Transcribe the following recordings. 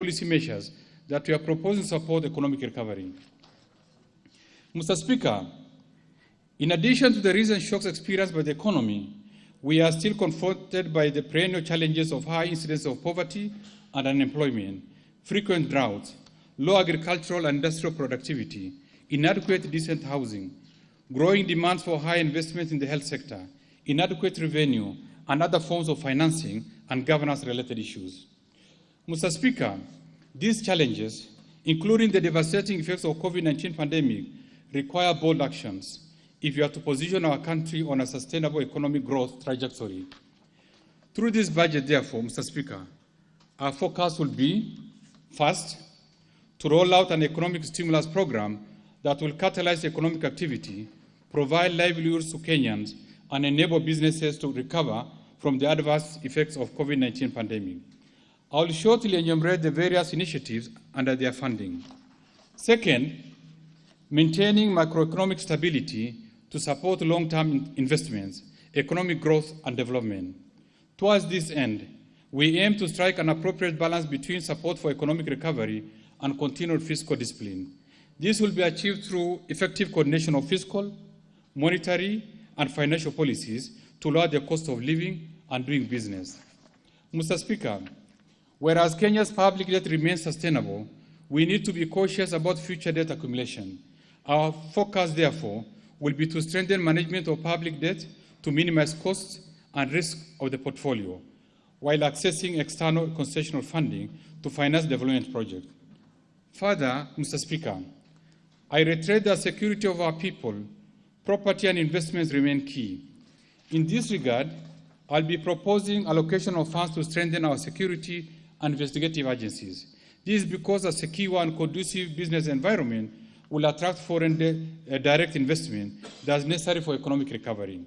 policy measures that we are proposing to support economic recovery. Mr. Speaker, in addition to the recent shocks experienced by the economy, we are still confronted by the perennial challenges of high incidence of poverty and unemployment, frequent droughts, low agricultural and industrial productivity, inadequate decent housing, growing demands for high investment in the health sector, inadequate revenue, and other forms of financing and governance-related issues. Mr. Speaker, these challenges, including the devastating effects of COVID-19 pandemic, require bold actions if we are to position our country on a sustainable economic growth trajectory. Through this budget, therefore, Mr. Speaker, our focus will be, first, to roll out an economic stimulus program that will catalyze economic activity, provide livelihoods to Kenyans, and enable businesses to recover from the adverse effects of COVID-19 pandemic. I will shortly enumerate the various initiatives under their funding. Second, maintaining macroeconomic stability to support long-term investments, economic growth, and development. Towards this end, we aim to strike an appropriate balance between support for economic recovery and continued fiscal discipline. This will be achieved through effective coordination of fiscal, monetary, and financial policies to lower the cost of living and doing business. Mr. Speaker, whereas Kenya's public debt remains sustainable, we need to be cautious about future debt accumulation. Our focus, therefore, will be to strengthen management of public debt to minimize costs and risk of the portfolio, while accessing external concessional funding to finance development projects. Further, Mr. Speaker, I reiterate that security of our people, property and investments remain key. In this regard, I'll be proposing allocation of funds to strengthen our security and investigative agencies. This is because a secure and conducive business environment will attract foreign direct investment that is necessary for economic recovery.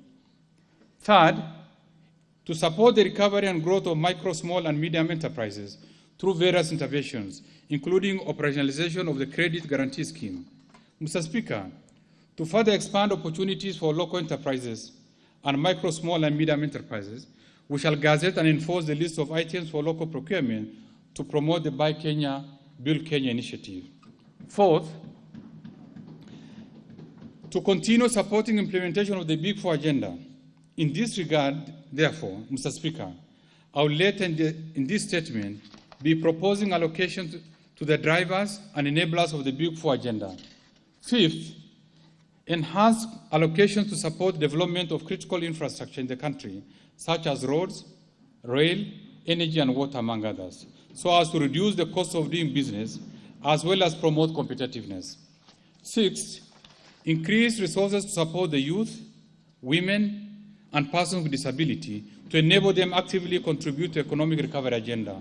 Third, to support the recovery and growth of micro, small, and medium enterprises through various interventions, including operationalization of the Credit Guarantee Scheme. Mr. Speaker, to further expand opportunities for local enterprises and micro, small, and medium enterprises, we shall gazette and enforce the list of items for local procurement to promote the Buy Kenya, Build Kenya initiative. Fourth, to continue supporting implementation of the Big Four agenda. In this regard, therefore, Mr. Speaker, I will later in this statement be proposing allocations to the drivers and enablers of the Big Four agenda. Fifth, enhance allocations to support development of critical infrastructure in the country, such as roads, rail, energy, and water, among others, so as to reduce the cost of doing business, as well as promote competitiveness. Sixth, increase resources to support the youth, women, and persons with disability to enable them actively contribute to economic recovery agenda.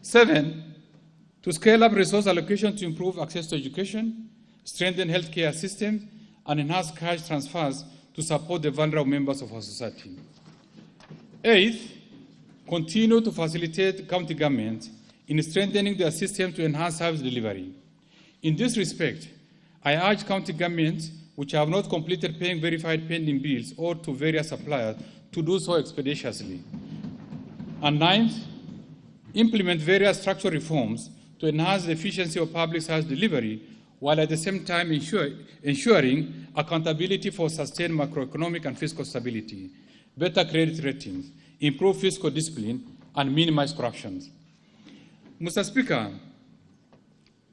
Seven, to scale up resource allocation to improve access to education, strengthen healthcare systems, and enhance cash transfers to support the vulnerable members of our society. Eighth, continue to facilitate county governments in strengthening their system to enhance service delivery. In this respect, I urge county governments which have not completed paying verified pending bills or to various suppliers to do so expeditiously. And ninth, implement various structural reforms to enhance the efficiency of public service delivery, while at the same time ensuring accountability for sustained macroeconomic and fiscal stability, better credit ratings, improve fiscal discipline, and minimize corruption. Mr. Speaker,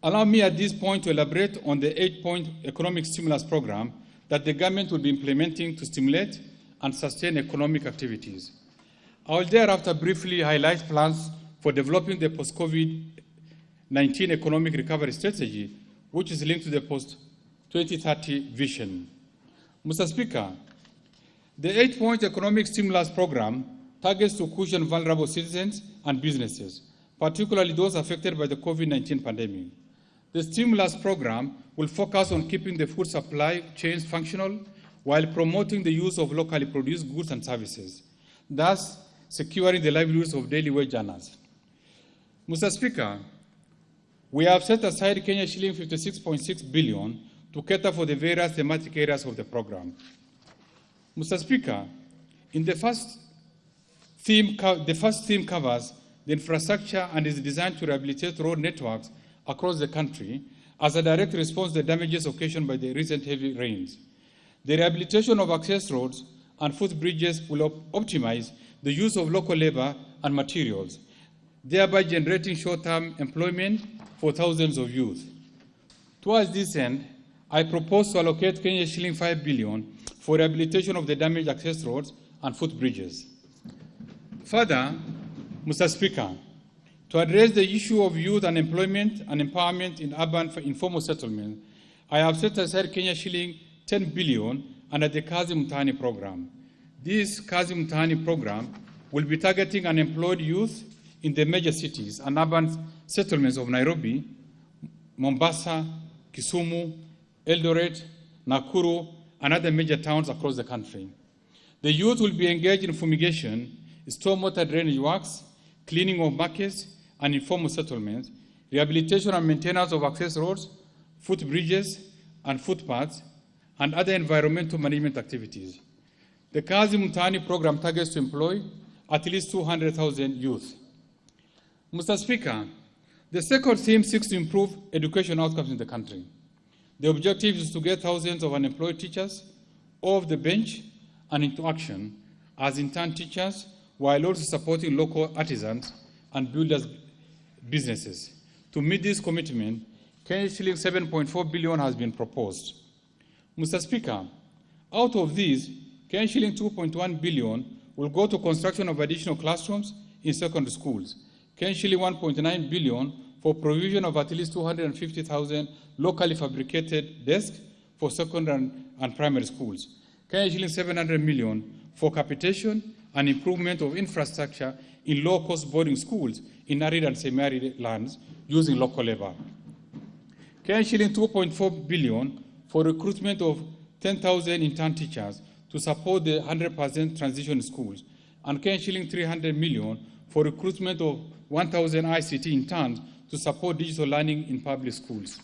allow me at this point to elaborate on the 8-point economic stimulus program that the government will be implementing to stimulate and sustain economic activities. I will thereafter briefly highlight plans for developing the post-COVID-19 economic recovery strategy, which is linked to the post-2030 vision. Mr. Speaker, the 8-point economic stimulus program targets to cushion vulnerable citizens and businesses, particularly those affected by the COVID-19 pandemic. The stimulus program will focus on keeping the food supply chains functional while promoting the use of locally produced goods and services, thus securing the livelihoods of daily wage earners. Mr. Speaker, we have set aside Kenya shilling 56.6 billion to cater for the various thematic areas of the program. Mr. Speaker, in the first theme covers the infrastructure and is designed to rehabilitate road networks across the country as a direct response to the damages occasioned by the recent heavy rains. The rehabilitation of access roads and footbridges will optimize the use of local labor and materials, thereby generating short-term employment for thousands of youth. Towards this end, I propose to allocate Kenya shilling 5 billion for rehabilitation of the damaged access roads and footbridges. Further, Mr. Speaker, to address the issue of youth unemployment and empowerment in urban informal settlements, I have set aside Kenya shilling 10 billion under the Kazi Mtaani program. This Kazi Mtaani program will be targeting unemployed youth in the major cities and urban settlements of Nairobi, Mombasa, Kisumu, Eldoret, Nakuru, and other major towns across the country. The youth will be engaged in fumigation, stormwater drainage works, cleaning of markets and informal settlements, rehabilitation and maintenance of access roads, footbridges and footpaths, and other environmental management activities. The Kazi Mtaani program targets to employ at least 200,000 youth. Mr. Speaker, the second theme seeks to improve education outcomes in the country. The objective is to get thousands of unemployed teachers off the bench and into action as intern teachers, while also supporting local artisans and builders' businesses. To meet this commitment, Kenya shilling 7.4 billion has been proposed. Mr. Speaker, out of these, Kenya shilling 2.1 billion will go to construction of additional classrooms in secondary schools. Kenya shilling 1.9 billion for provision of at least 250,000 locally fabricated desks for secondary and primary schools. Kenya shilling 700 million for capitation and improvement of infrastructure in low-cost boarding schools in arid and semi-arid lands using local labor. Kenya shilling 2.4 billion for recruitment of 10,000 intern teachers to support the 100% transition schools, and Kenya shilling 300 million for recruitment of 1,000 ICT interns to support digital learning in public schools.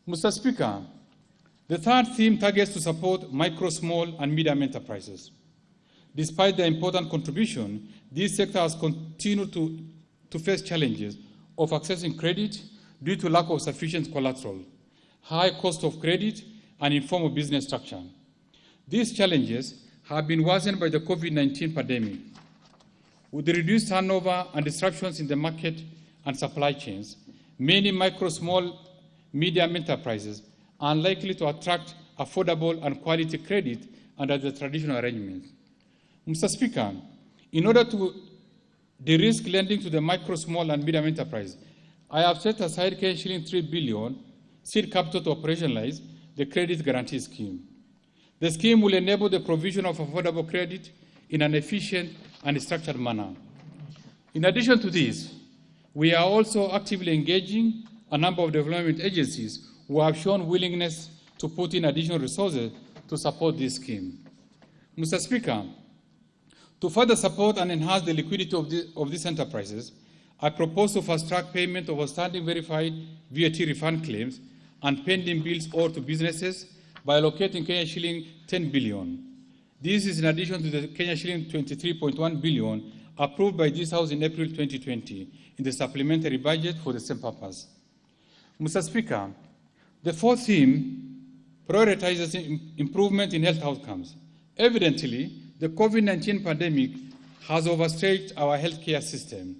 Mr. Speaker, the third theme targets to support micro, small, and medium enterprises. Despite their important contribution, this sector has continued to face challenges of accessing credit due to lack of sufficient collateral, high cost of credit, and informal business structure. These challenges have been worsened by the COVID-19 pandemic. With the reduced turnover and disruptions in the market and supply chains, many micro, small, medium enterprises are unlikely to attract affordable and quality credit under the traditional arrangements. Mr. Speaker, in order to de-risk lending to the micro, small, and medium enterprise, I have set aside Kenya shilling 3 billion seed capital to operationalize the credit guarantee scheme. The scheme will enable the provision of affordable credit in an efficient and structured manner. In addition to this, we are also actively engaging a number of development agencies who have shown willingness to put in additional resources to support this scheme. Mr. Speaker, to further support and enhance the liquidity of these enterprises, I propose to fast-track payment of outstanding verified VAT refund claims and pending bills owed to businesses by allocating Kenya shilling 10 billion. This is in addition to the Kenya shilling 23.1 billion approved by this House in April 2020 in the supplementary budget for the same purpose. Mr. Speaker, the fourth theme prioritizes improvement in health outcomes. Evidently, the COVID-19 pandemic has overstretched our healthcare system.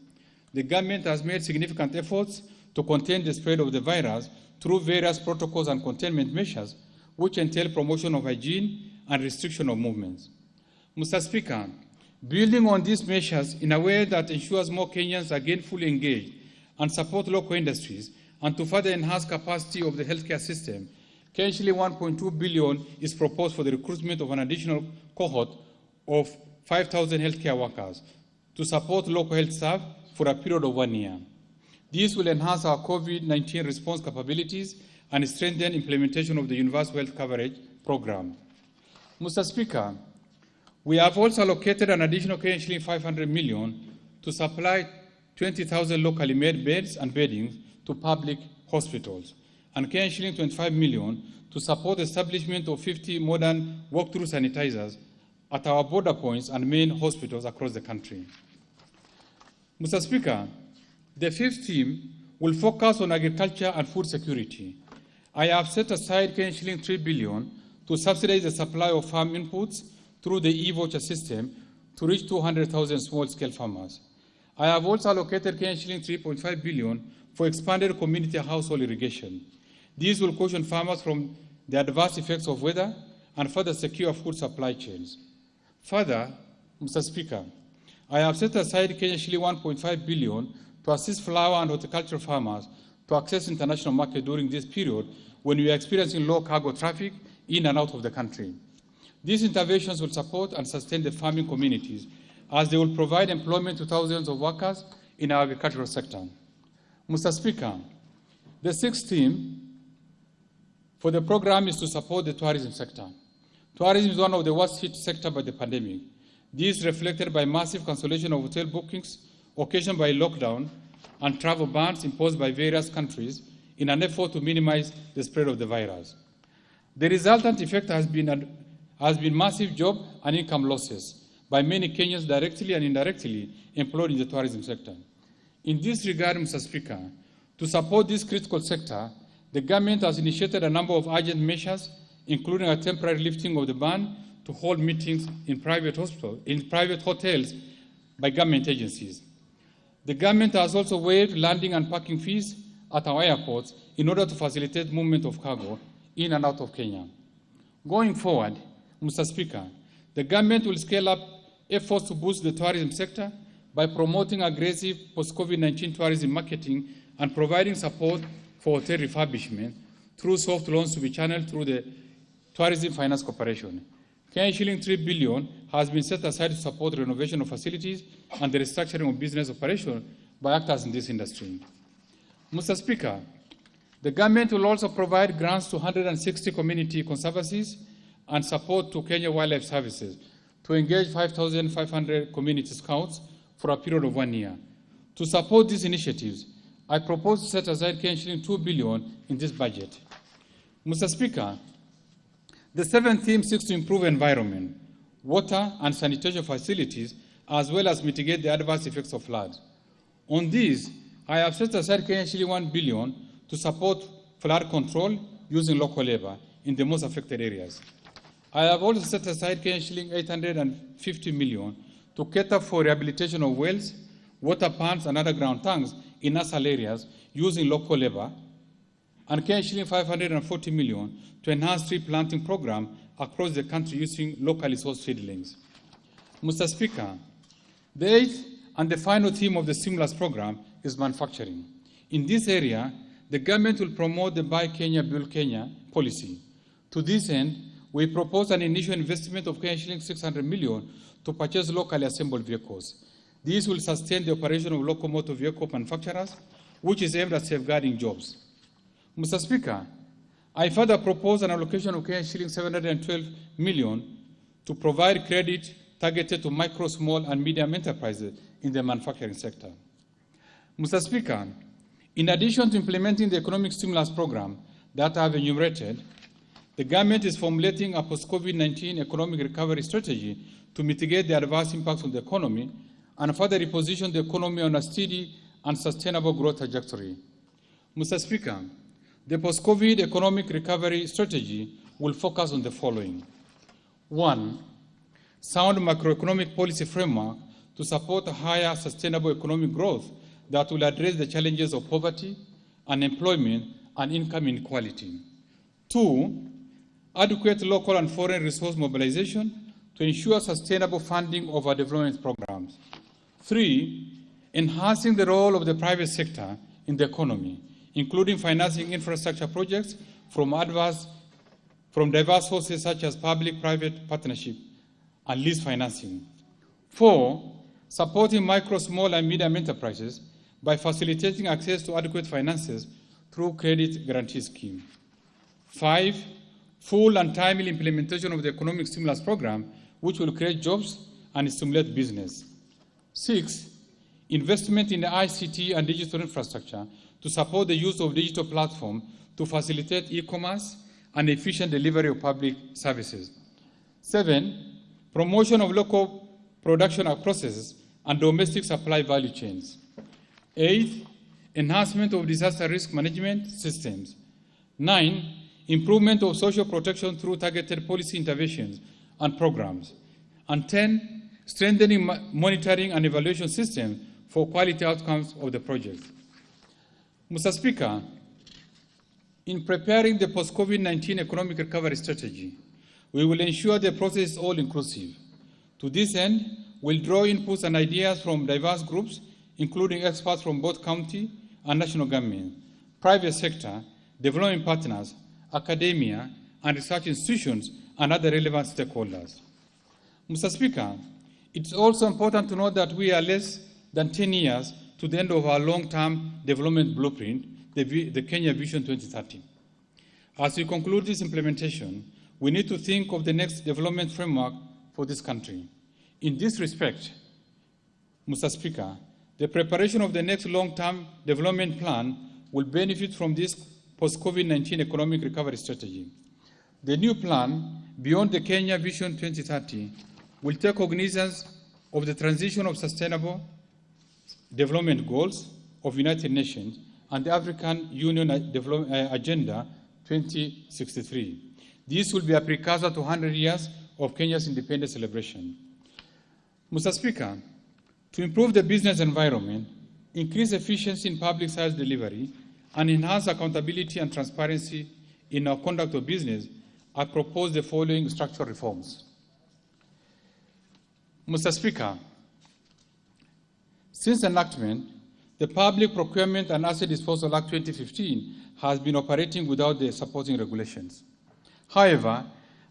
The government has made significant efforts to contain the spread of the virus through various protocols and containment measures, which entail promotion of hygiene and restriction of movements. Mr. Speaker, building on these measures in a way that ensures more Kenyans are gainfully engaged and support local industries, and to further enhance capacity of the healthcare system, Kenya shilling 1.2 billion is proposed for the recruitment of an additional cohort of 5,000 healthcare workers to support local health staff for a period of 1 year. This will enhance our COVID-19 response capabilities and strengthen implementation of the Universal Health Coverage Program. Mr. Speaker, we have also allocated an additional Kenya shilling 500 million to supply 20,000 locally made beds and beddings to public hospitals, and Kenya shilling 25 million to support the establishment of 50 modern walk-through sanitizers. at our border points and main hospitals across the country. Mr. Speaker, the fifth theme will focus on agriculture and food security. I have set aside Shilling 3 billion to subsidize the supply of farm inputs through the e-voucher system to reach 200,000 small-scale farmers. I have also allocated Shilling 3.5 billion for expanded community household irrigation. These will caution farmers from the adverse effects of weather and further secure food supply chains. Further, Mr. Speaker, I have set aside Shilling 1.5 billion to assist flower and horticultural farmers to access international market during this period when we are experiencing low cargo traffic in and out of the country. These interventions will support and sustain the farming communities as they will provide employment to thousands of workers in our agricultural sector. Mr. Speaker, the sixth theme for the program is to support the tourism sector. Tourism is one of the worst hit sectors by the pandemic. This is reflected by massive cancellation of hotel bookings occasioned by lockdown and travel bans imposed by various countries in an effort to minimize the spread of the virus. The resultant effect has been massive job and income losses by many Kenyans directly and indirectly employed in the tourism sector. In this regard, Mr. Speaker, to support this critical sector, the government has initiated a number of urgent measures, including a temporary lifting of the ban to hold meetings in private hotels by government agencies. The government has also waived landing and parking fees at our airports in order to facilitate movement of cargo in and out of Kenya. Going forward, Mr. Speaker, the government will scale up efforts to boost the tourism sector by promoting aggressive post-COVID-19 tourism marketing and providing support for hotel refurbishment through soft loans to be channeled through the Tourism Finance Corporation. Shilling 3 billion has been set aside to support the renovation of facilities and the restructuring of business operations by actors in this industry. Mr. Speaker, the government will also provide grants to 160 community conservancies and support to Kenya Wildlife Services to engage 5,500 community scouts for a period of 1 year. To support these initiatives, I propose to set aside Shilling 2 billion in this budget. Mr. Speaker, the seventh theme seeks to improve environment, water and sanitation facilities, as well as mitigate the adverse effects of floods. On these, I have set aside Shilling 1 billion to support flood control using local labor in the most affected areas. I have also set aside Shilling 850 million to cater for rehabilitation of wells, water pumps, and underground tanks in nasal areas using local labor, and Shilling 540 million to enhance tree planting program across the country using locally sourced seedlings. Mr. Speaker, the eighth and the final theme of the stimulus program is manufacturing. In this area, the government will promote the Buy Kenya, Build Kenya policy. To this end, we propose an initial investment of Shilling 600 million to purchase locally assembled vehicles. These will sustain the operation of local motor vehicle manufacturers, which is aimed at safeguarding jobs. Mr. Speaker, I further propose an allocation of Shilling 712 million to provide credit targeted to micro, small, and medium enterprises in the manufacturing sector. Mr. Speaker, in addition to implementing the economic stimulus program that I have enumerated, the government is formulating a post-COVID-19 economic recovery strategy to mitigate the adverse impacts on the economy and further reposition the economy on a steady and sustainable growth trajectory. Mr. Speaker, the post-COVID economic recovery strategy will focus on the following. 1, sound macroeconomic policy framework to support higher sustainable economic growth that will address the challenges of poverty, unemployment, and income inequality. 2, adequate local and foreign resource mobilization to ensure sustainable funding of our development programs. 3, enhancing the role of the private sector in the economy, including financing infrastructure projects from diverse sources such as public-private partnership and lease financing. 4, supporting micro, small, and medium enterprises by facilitating access to adequate finances through credit guarantee scheme. 5, full and timely implementation of the economic stimulus program, which will create jobs and stimulate business. 6, investment in the ICT and digital infrastructure to support the use of digital platforms to facilitate e-commerce and efficient delivery of public services. 7, promotion of local production processes and domestic supply value chains. 8, enhancement of disaster risk management systems. 9, improvement of social protection through targeted policy interventions and programs. And 10, strengthening monitoring and evaluation systems for quality outcomes of the project. Mr. Speaker, in preparing the post-COVID-19 economic recovery strategy, we will ensure the process is all-inclusive. To this end, we'll draw inputs and ideas from diverse groups, including experts from both county and national government, private sector, development partners, academia, and research institutions, and other relevant stakeholders. Mr. Speaker, it's also important to note that we are less than 10 years to the end of our long-term development blueprint, the Kenya Vision 2030. As we conclude this implementation, we need to think of the next development framework for this country. In this respect, Mr. Speaker, the preparation of the next long-term development plan will benefit from this post-COVID-19 economic recovery strategy. The new plan, beyond the Kenya Vision 2030, will take cognizance of the transition of sustainable development goals of United Nations and the African Union Agenda 2063. This will be a precursor to 100 years of Kenya's independence celebration. Mr. Speaker, to improve the business environment, increase efficiency in public service delivery, and enhance accountability and transparency in our conduct of business, I propose the following structural reforms. Mr. Speaker, since enactment, the Public Procurement and Asset Disposal Act 2015 has been operating without the supporting regulations. However,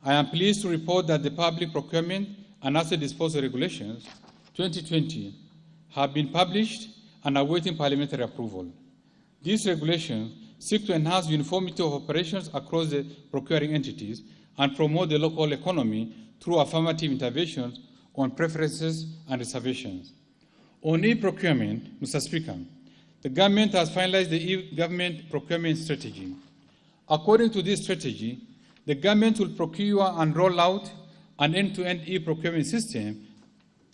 I am pleased to report that the Public Procurement and Asset Disposal Regulations 2020 have been published and are awaiting parliamentary approval. These regulations seek to enhance uniformity of operations across the procuring entities and promote the local economy through affirmative interventions on preferences and reservations. On e-procurement, Mr. Speaker, the government has finalized the e-government procurement strategy. According to this strategy, the government will procure and roll out an end-to-end e-procurement system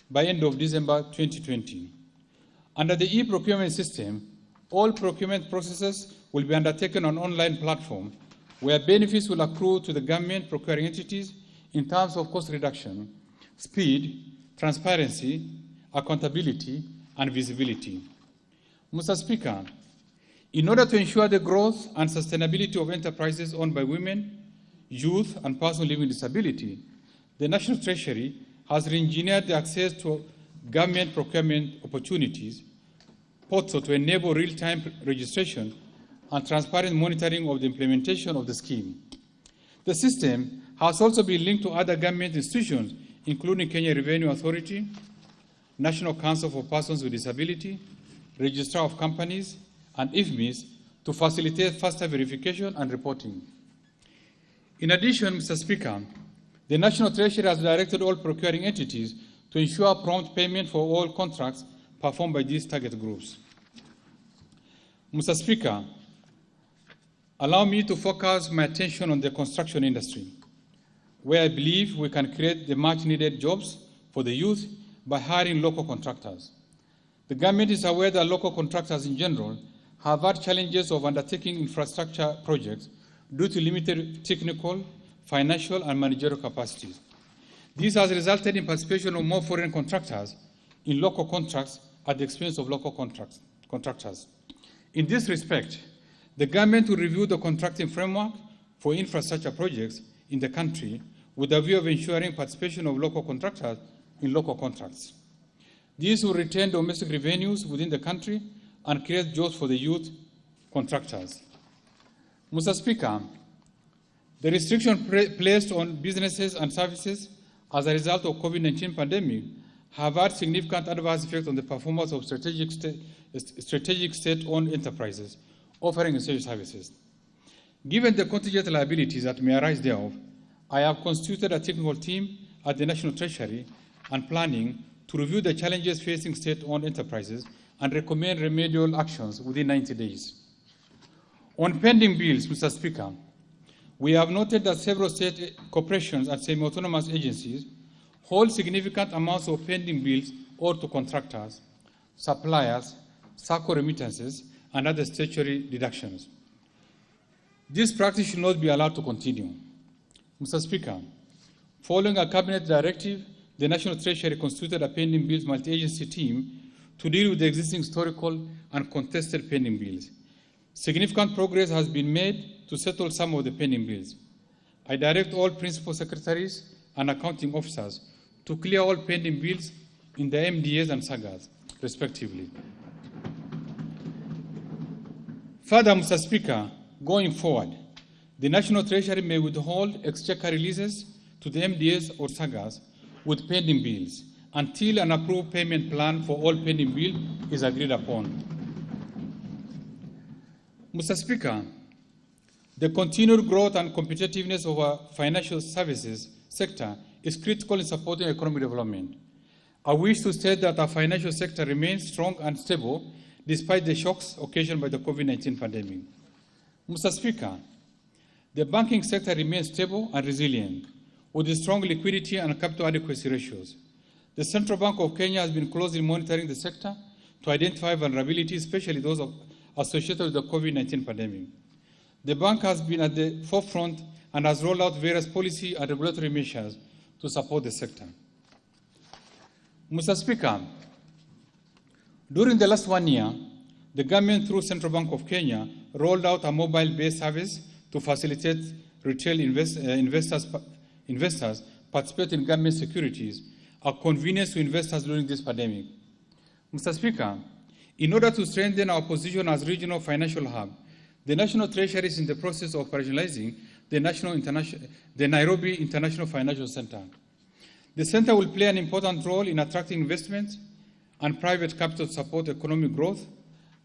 by end of December 2020. Under the e-procurement system, all procurement processes will be undertaken on an online platform where benefits will accrue to the government procuring entities in terms of cost reduction, speed, transparency, accountability, and visibility. Mr. Speaker, in order to ensure the growth and sustainability of enterprises owned by women, youth, and persons living with disability, the National Treasury has re-engineered the access to government procurement opportunities portal to enable real-time registration and transparent monitoring of the implementation of the scheme. The system has also been linked to other government institutions, including Kenya Revenue Authority, National Council for Persons with Disability, Registrar of Companies, and IFMIS to facilitate faster verification and reporting. In addition, Mr. Speaker, the National Treasury has directed all procuring entities to ensure prompt payment for all contracts performed by these target groups. Mr. Speaker, allow me to focus my attention on the construction industry, where I believe we can create the much-needed jobs for the youth by hiring local contractors. The government is aware that local contractors in general have had challenges of undertaking infrastructure projects due to limited technical, financial, and managerial capacities. This has resulted in participation of more foreign contractors in local contracts at the expense of local contractors. In this respect, the government will review the contracting framework for infrastructure projects in the country with a view of ensuring participation of local contractors in local contracts. These will retain domestic revenues within the country and create jobs for the youth contractors. Mr. Speaker, the restriction placed on businesses and services as a result of COVID-19 pandemic have had significant adverse effects on the performance of strategic state-owned enterprises offering essential services. Given the contingent liabilities that may arise thereof, I have constituted a technical team at the National Treasury and Planning to review the challenges facing state-owned enterprises and recommend remedial actions within 90 days. On pending bills, Mr. Speaker, we have noted that several state corporations and semi-autonomous agencies hold significant amounts of pending bills or to contractors, suppliers, SACCO remittances, and other statutory deductions. This practice should not be allowed to continue. Mr. Speaker, following a cabinet directive, the National Treasury constituted a pending bills multi-agency team to deal with the existing historical and contested pending bills. Significant progress has been made to settle some of the pending bills. I direct all principal secretaries and accounting officers to clear all pending bills in the MDAs and SAGAs, respectively. Further, Mr. Speaker, going forward, the National Treasury may withhold exchequer releases to the MDAs or SAGAs with pending bills until an approved payment plan for all pending bills is agreed upon. Mr. Speaker, the continued growth and competitiveness of our financial services sector is critical in supporting economic development. I wish to state that our financial sector remains strong and stable despite the shocks occasioned by the COVID-19 pandemic. Mr. Speaker, the banking sector remains stable and resilient, with strong liquidity and capital adequacy ratios. The Central Bank of Kenya has been closely monitoring the sector to identify vulnerabilities, especially those associated with the COVID-19 pandemic. The bank has been at the forefront and has rolled out various policy and regulatory measures to support the sector. Mr. Speaker, during the last 1 year, the government, through Central Bank of Kenya, rolled out a mobile-based service to facilitate retail investors participate in government securities, a convenience to investors during this pandemic. Mr. Speaker, in order to strengthen our position as regional financial hub, the National Treasury is in the process of operationalizing the Nairobi International Financial Center. The center will play an important role in attracting investments and private capital to support economic growth,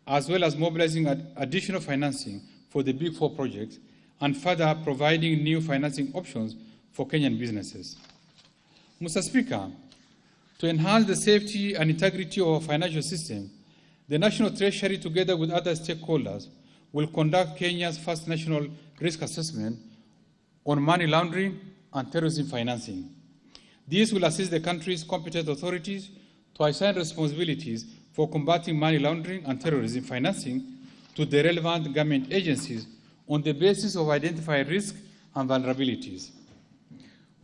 as well as mobilizing additional financing for the Big Four projects and further providing new financing options for Kenyan businesses. Mr. Speaker, to enhance the safety and integrity of our financial system, the National Treasury, together with other stakeholders, will conduct Kenya's first national risk assessment on money laundering and terrorism financing. This will assist the country's competent authorities to assign responsibilities for combating money laundering and terrorism financing to the relevant government agencies on the basis of identified risks and vulnerabilities.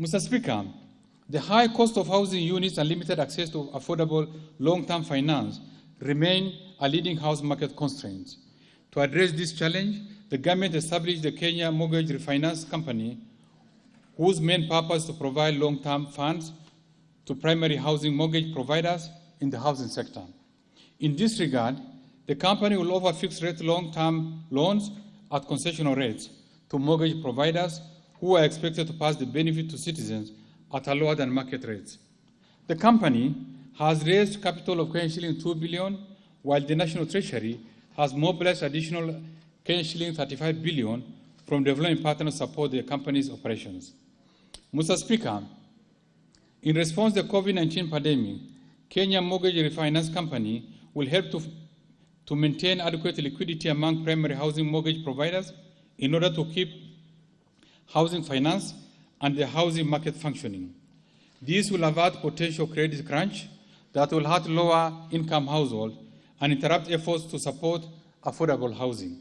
Mr. Speaker, the high cost of housing units and limited access to affordable long-term finance remain a leading house market constraint. To address this challenge, the government established the Kenya Mortgage Refinance Company, whose main purpose is to provide long-term funds to primary housing mortgage providers in the housing sector. In this regard, the company will offer fixed-rate long-term loans at concessional rates to mortgage providers who are expected to pass the benefit to citizens at a lower than market rates. The company has raised capital of shilling 2 billion, while the National Treasury has mobilized additional shilling 35 billion from development partners to support the company's operations. Mr. Speaker, in response to the COVID-19 pandemic, Kenya Mortgage Refinance Company will help to maintain adequate liquidity among primary housing mortgage providers in order to keep housing finance and the housing market functioning. This will avert potential credit crunch that will hurt lower-income households and interrupt efforts to support affordable housing.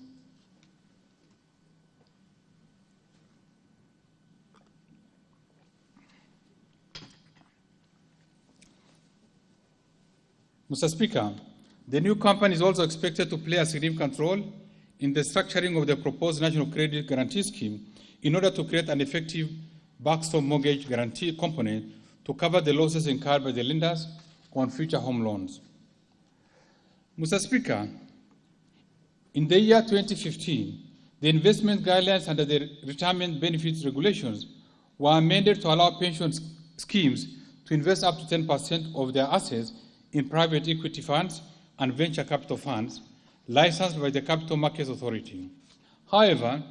Mr. Speaker, the new company is also expected to play a significant role in the structuring of the proposed National Credit Guarantee Scheme in order to create an effective backstop mortgage guarantee component to cover the losses incurred by the lenders on future home loans. Mr. Speaker, in the year 2015, the investment guidelines under the retirement benefits regulations were amended to allow pension schemes to invest up to 10% of their assets in private equity funds and venture capital funds licensed by the Capital Markets Authority. However,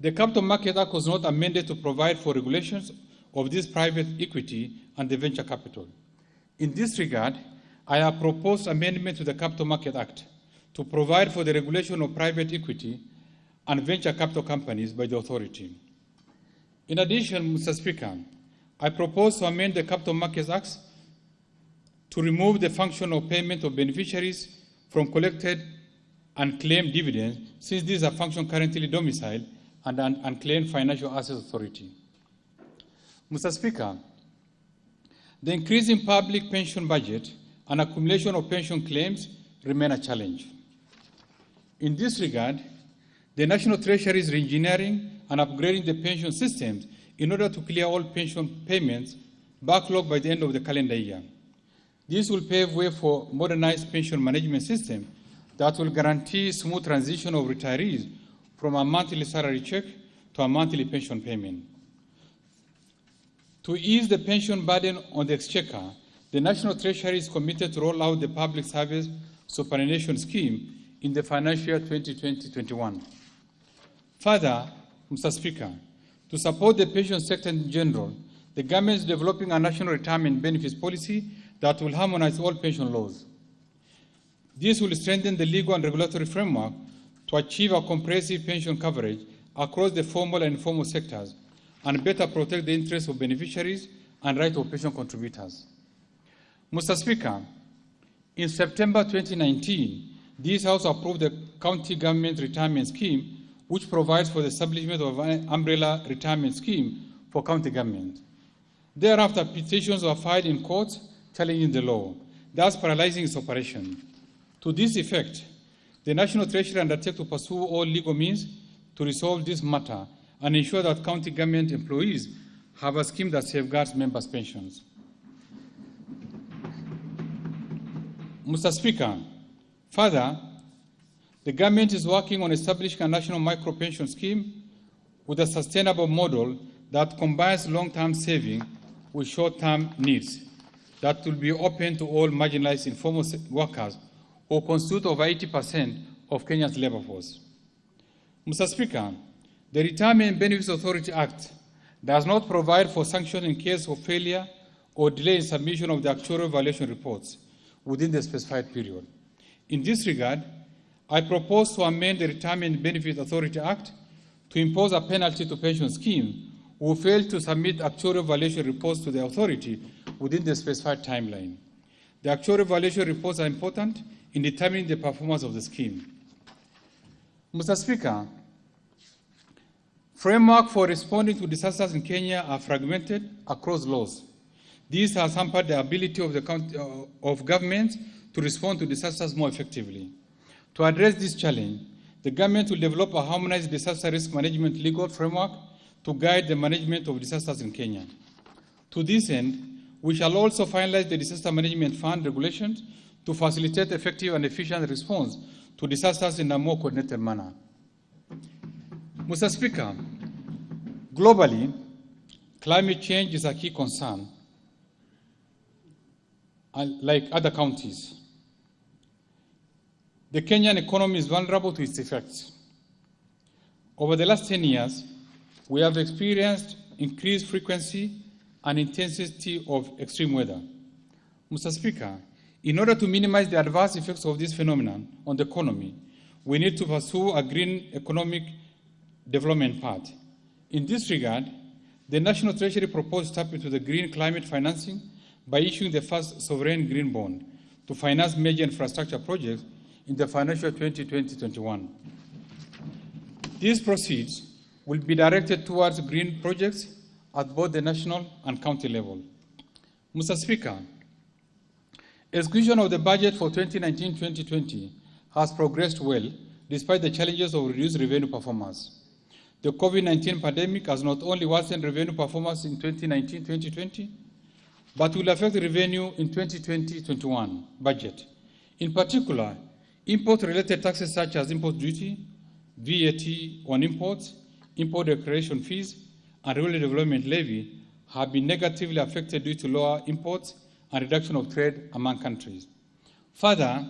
the Capital Markets Act was not amended to provide for regulations of this private equity and the venture capital. In this regard, I have proposed amendment to the Capital Markets Act to provide for the regulation of private equity and venture capital companies by the authority. In addition, Mr. Speaker, I propose to amend the Capital Markets Act to remove the function of payment of beneficiaries from collected and claimed dividends, since these are functions currently domiciled and an unclaimed financial assets authority. Mr. Speaker, the increase in public pension budget and accumulation of pension claims remain a challenge. In this regard, the National Treasury is reengineering and upgrading the pension systems in order to clear all pension payments backlogged by the end of the calendar year. This will pave way for modernized pension management system that will guarantee smooth transition of retirees from a monthly salary check to a monthly pension payment. To ease the pension burden on the exchequer, the National Treasury is committed to roll out the Public Service Superannuation Scheme in the financial year 2020-21. Further, Mr. Speaker, to support the pension sector in general, the government is developing a national retirement benefits policy that will harmonize all pension laws. This will strengthen the legal and regulatory framework to achieve a comprehensive pension coverage across the formal and informal sectors and better protect the interests of beneficiaries and rights of pension contributors. Mr. Speaker, in September 2019, this House approved the County Government Retirement Scheme, which provides for the establishment of an umbrella retirement scheme for county government. Thereafter, petitions were filed in courts challenging the law, thus paralyzing its operation. To this effect, the National Treasury undertakes to pursue all legal means to resolve this matter and ensure that county government employees have a scheme that safeguards members' pensions. Mr. Speaker, further, the government is working on establishing a national micro-pension scheme with a sustainable model that combines long-term saving with short-term needs that will be open to all marginalized informal workers who constitute over 80% of Kenya's labor force. Mr. Speaker, the Retirement Benefits Authority Act does not provide for sanctions in case of failure or delay in submission of the actuarial valuation reports within the specified period. In this regard, I propose to amend the Retirement Benefits Authority Act to impose a penalty to pension schemes who fail to submit actuarial valuation reports to the authority within the specified timeline. The actuarial valuation reports are important in determining the performance of the scheme. Mr. Speaker, framework for responding to disasters in Kenya are fragmented across laws. These has hampered the ability of governments to respond to disasters more effectively. To address this challenge, the government will develop a harmonized disaster risk management legal framework to guide the management of disasters in Kenya. To this end, we shall also finalize the Disaster Management Fund regulations to facilitate effective and efficient response to disasters in a more coordinated manner. Mr. Speaker, globally, climate change is a key concern, like other counties. The Kenyan economy is vulnerable to its effects. Over the last 10 years, we have experienced increased frequency and intensity of extreme weather. Mr. Speaker, in order to minimize the adverse effects of this phenomenon on the economy, we need to pursue a green economic development path. In this regard, the National Treasury proposed to tap into the green climate financing by issuing the first sovereign green bond to finance major infrastructure projects in the financial 2020-21. These proceeds will be directed towards green projects at both the national and county level. Mr. Speaker, execution of the budget for 2019-2020 has progressed well despite the challenges of reduced revenue performance. The COVID-19 pandemic has not only worsened revenue performance in 2019-2020, but will affect revenue in 2020-21 budget. In particular, import-related taxes such as import duty, VAT on imports, import declaration fees, and rural development levy have been negatively affected due to lower imports and reduction of trade among countries. Further,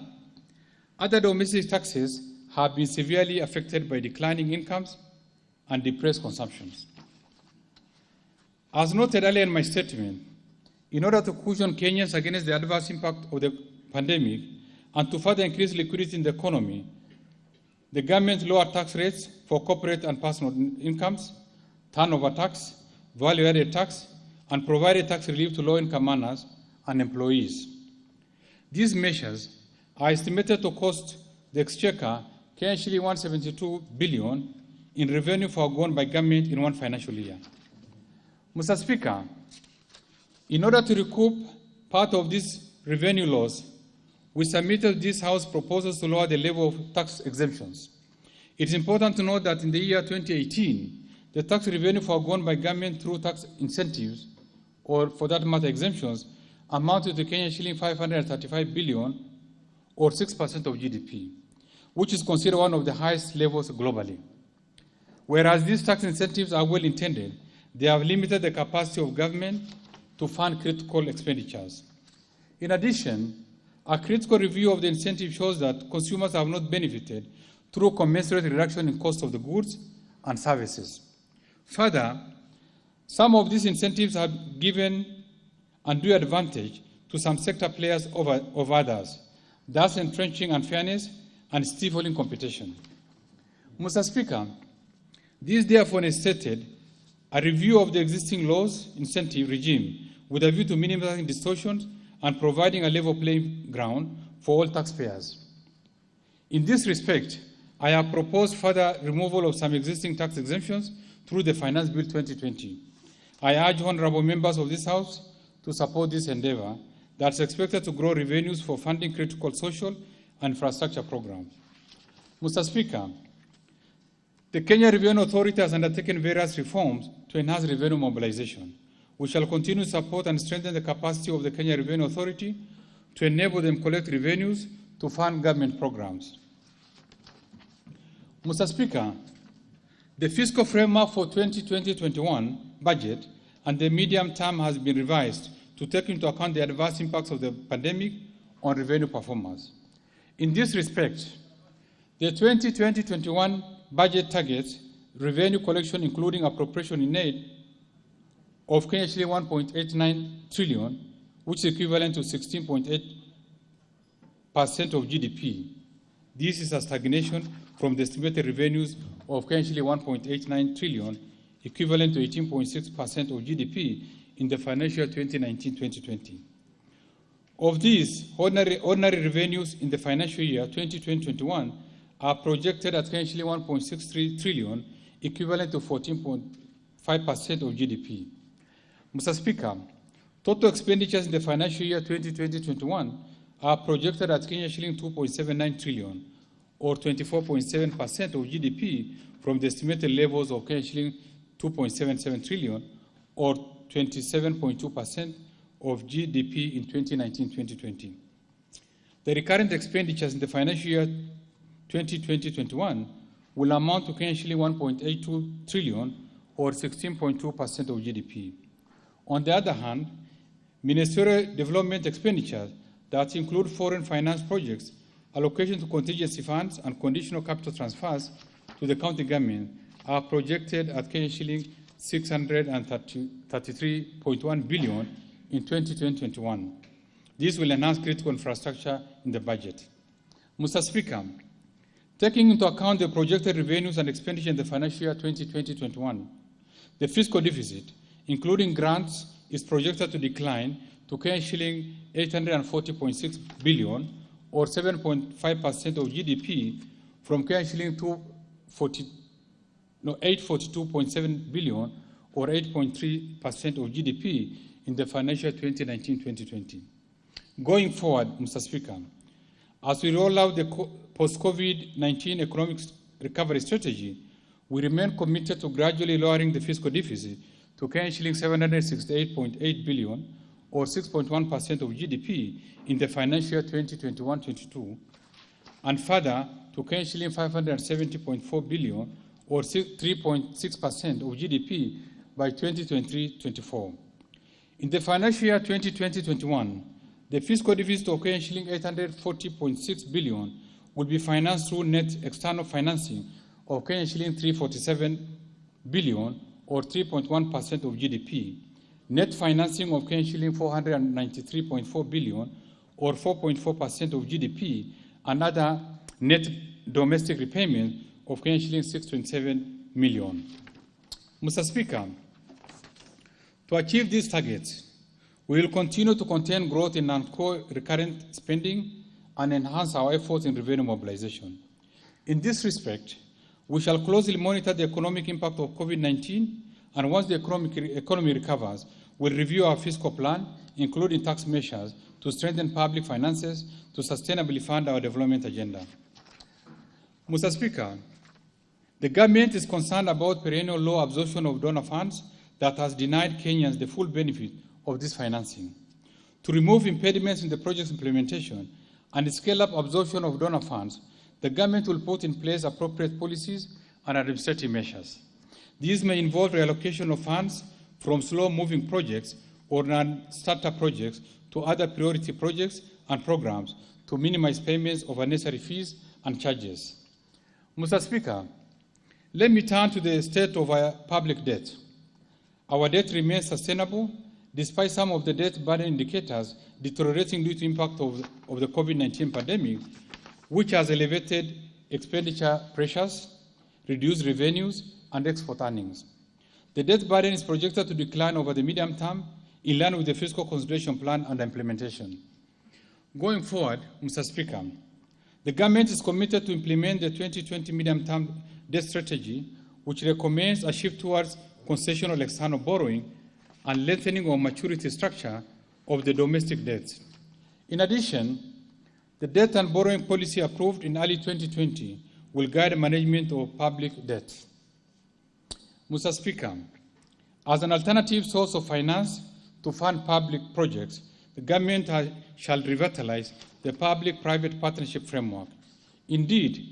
other domestic taxes have been severely affected by declining incomes and depressed consumptions. As noted earlier in my statement, in order to cushion Kenyans against the adverse impact of the pandemic and to further increase liquidity in the economy, the government lowered tax rates for corporate and personal incomes, turnover tax, value-added tax, and provided tax relief to low-income earners and employees. These measures are estimated to cost the Exchequer Kenya 172 billion in revenue foregone by government in one financial year. Mr. Speaker, in order to recoup part of this revenue loss, we submitted this House proposals to lower the level of tax exemptions. It is important to note that in the year 2018, the tax revenue foregone by government through tax incentives, or for that matter exemptions, amounted to Kenya 535 billion, or 6% of GDP, which is considered one of the highest levels globally. Whereas these tax incentives are well intended, they have limited the capacity of government to fund critical expenditures. In addition, a critical review of the incentive shows that consumers have not benefited through commensurate reduction in cost of the goods and services. Further, some of these incentives have given undue advantage to some sector players over others, thus entrenching unfairness and stifling competition. Mr. Speaker, this therefore necessitated a review of the existing laws incentive regime with a view to minimizing distortions and providing a level playing ground for all taxpayers. In this respect, I have proposed further removal of some existing tax exemptions through the Finance Bill 2020. I urge honorable members of this House to support this endeavor that is expected to grow revenues for funding critical social and infrastructure programs. Mr. Speaker, the Kenya Revenue Authority has undertaken various reforms to enhance revenue mobilization. We shall continue to support and strengthen the capacity of the Kenya Revenue Authority to enable them to collect revenues to fund government programs. Mr. Speaker, the fiscal framework for 2020-21 budget and the medium term has been revised to take into account the adverse impacts of the pandemic on revenue performance. In this respect, the 2020-21 budget targets revenue collection, including appropriation in aid, of Kenya 1.89 trillion, which is equivalent to 16.8% of GDP. This is a stagnation from the estimated revenues of Kenya 1.89 trillion, equivalent to 18.6% of GDP in the financial year 2019-2020. Of these, ordinary revenues in the financial year 2020-21 are projected at Kenya 1.63 trillion, equivalent to 14.5% of GDP. Mr. Speaker, total expenditures in the financial year 2020-21 are projected at Kenya 2.79 trillion, or 24.7% of GDP, from the estimated levels of Kenya 2.77 trillion, or 27.2% of GDP in 2019-2020. The recurrent expenditures in the financial year 2020-21 will amount to Kenya 1.82 trillion, or 16.2% of GDP. On the other hand, ministerial development expenditures that include foreign finance projects, allocation to contingency funds, and conditional capital transfers to the county government are projected at Kenya 633.1 billion in 2020-21. This will enhance critical infrastructure in the budget. Mr. Speaker, taking into account the projected revenues and expenditure in the financial year 2020-21, the fiscal deficit, including grants, is projected to decline to Kenya 840.6 billion, or 7.5% of GDP, from Kenya 842.7 billion, or 8.3% of GDP in the financial 2019-2020. Going forward, Mr. Speaker, as we roll out the post-COVID-19 economic recovery strategy, we remain committed to gradually lowering the fiscal deficit to Kenya 768.8 billion, or 6.1% of GDP in the financial year 2021-22, and further to Kenya 570.4 billion, or 3.6% of GDP by 2023-24. In the financial year 2020-21, the fiscal deficit of Kenya 840.6 billion will be financed through net external financing of Kenya 347 billion, or 3.1% of GDP, net financing of Kenya 493.4 billion, or 4.4% of GDP, and other net domestic repayment of Kenya 627 million. Mr. Speaker, to achieve these targets, We will continue to contain growth in non-core recurrent spending and enhance our efforts in revenue mobilization. In this respect, we shall closely monitor the economic impact of COVID-19, and once the economy recovers, we'll review our fiscal plan, including tax measures, to strengthen public finances to sustainably fund our development agenda. Mr. Speaker, the government is concerned about perennial low absorption of donor funds that has denied Kenyans the full benefit of this financing. To remove impediments in the project's implementation and scale up absorption of donor funds, the government will put in place appropriate policies and administrative measures. These may involve reallocation of funds from slow-moving projects or non-startup projects to other priority projects and programs to minimize payments of unnecessary fees and charges. Mr. Speaker, let me turn to the state of our public debt. Our debt remains sustainable despite some of the debt burden indicators deteriorating due to impact of the COVID-19 pandemic, which has elevated expenditure pressures, reduced revenues, and export earnings. The debt burden is projected to decline over the medium term in line with the fiscal consolidation plan and implementation. Going forward, Mr. Speaker, the government is committed to implement the 2020 medium-term debt strategy, which recommends a shift towards concessional external borrowing and lengthening of maturity structure of the domestic debts. In addition, the debt and borrowing policy approved in early 2020 will guide management of public debt. Mr. Speaker, as an alternative source of finance to fund public projects, the government shall revitalize the public-private partnership framework. Indeed,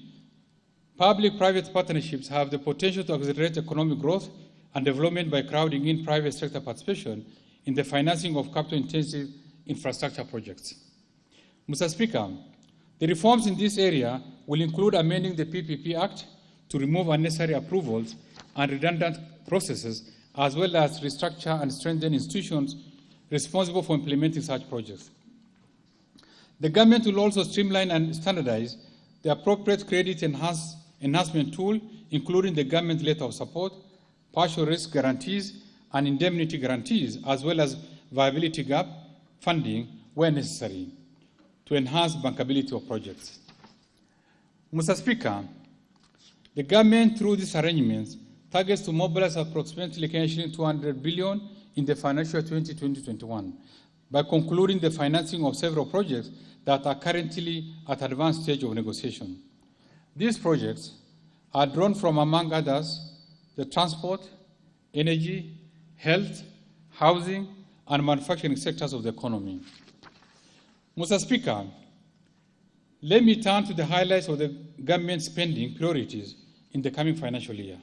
public-private partnerships have the potential to accelerate economic growth and development by crowding in private sector participation in the financing of capital-intensive infrastructure projects. Mr. Speaker, the reforms in this area will include amending the PPP Act to remove unnecessary approvals and redundant processes, as well as restructure and strengthen institutions responsible for implementing such projects. The government will also streamline and standardize the appropriate credit enhancement tool, including the government letter of support, partial risk guarantees, and indemnity guarantees, as well as viability gap funding where necessary, to enhance bankability of projects. Mr. Speaker, the government, through these arrangements, targets to mobilize approximately $200 billion in the financial year 2020-21 by concluding the financing of several projects that are currently at advanced stage of negotiation. These projects are drawn from, among others, the transport, energy, health, housing, and manufacturing sectors of the economy. Mr. Speaker, let me turn to the highlights of the government spending priorities in the coming financial year.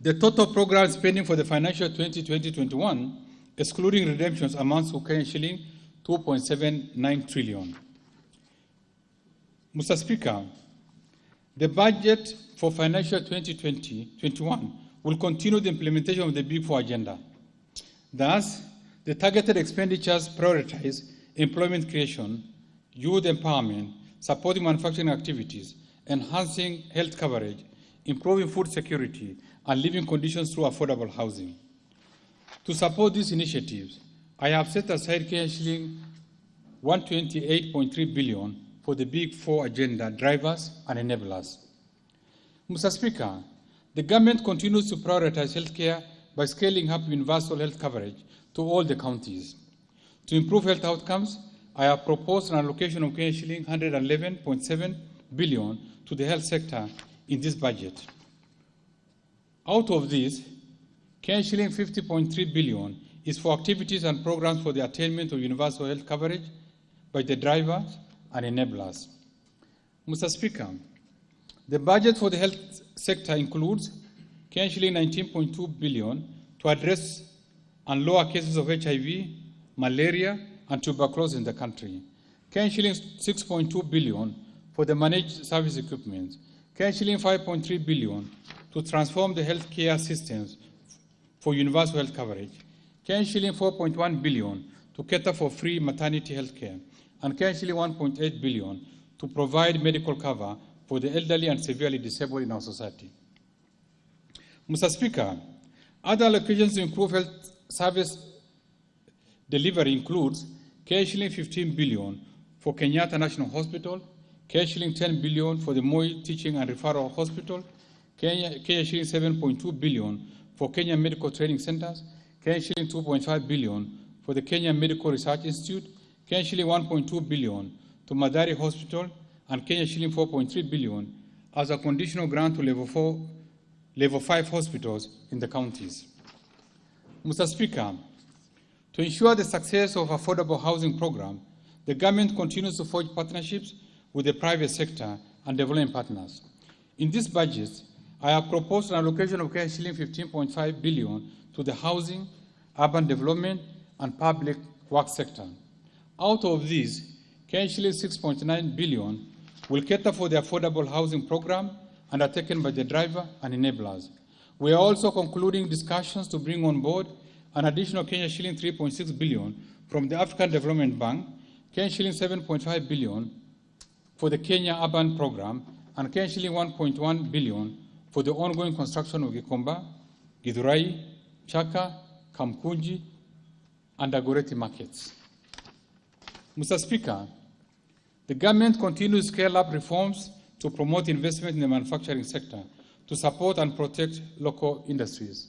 The total program spending for the financial 2020-21, excluding redemptions, amounts to shilling 2.79 trillion. Mr. Speaker, the budget for financial 2020-21 will continue the implementation of the Big Four agenda. Thus, the targeted expenditures prioritize employment creation, youth empowerment, supporting manufacturing activities, enhancing health coverage, improving food security, and living conditions through affordable housing. To support these initiatives, I have set aside shilling 128.3 billion for the Big Four agenda drivers and enablers. Mr. Speaker, the government continues to prioritize healthcare by scaling up universal health coverage to all the counties. To improve health outcomes, I have proposed an allocation of shilling 111.7 billion to the health sector in this budget. Out of this, shilling 50.3 billion is for activities and programs for the attainment of universal health coverage by the drivers and enablers. Mr. Speaker, the budget for the health sector includes shilling 19.2 billion to address and lower cases of HIV, malaria, and tuberculosis in the country. Shilling 6.2 billion for the managed service equipment. Shilling 5.3 billion to transform the healthcare systems for universal health coverage. Shilling 4.1 billion to cater for free maternity health care, and shilling 1.8 billion to provide medical cover for the elderly and severely disabled in our society. Mr. Speaker, other allocations to improve health service delivery includes shilling 15 billion for Kenyatta National Hospital, shilling 10 billion for the Moi Teaching and Referral Hospital, shilling 7.2 billion for Kenya Medical Training Centers, shilling 2.5 billion for the Kenya Medical Research Institute, shilling 1.2 billion to Madari Hospital, and shilling 4.3 billion as a conditional grant to level 5 hospitals in the counties. Mr. Speaker, to ensure the success of affordable housing program, the government continues to forge partnerships with the private sector and development partners. In this budget, I have proposed an allocation of shilling 15.5 billion to the housing, urban development, and public works sector. Out of these, shilling 6.9 billion will cater for the affordable housing program undertaken by the driver and enablers. We are also concluding discussions to bring on board an additional shilling 3.6 billion from the African Development Bank, shilling 7.5 billion for the Kenya Urban Program, and shilling 1.1 billion for the ongoing construction of Gikomba, Githurai, Chaka, Kamkunji, and Dagoretti markets. Mr. Speaker, the government continues to scale up reforms to promote investment in the manufacturing sector to support and protect local industries.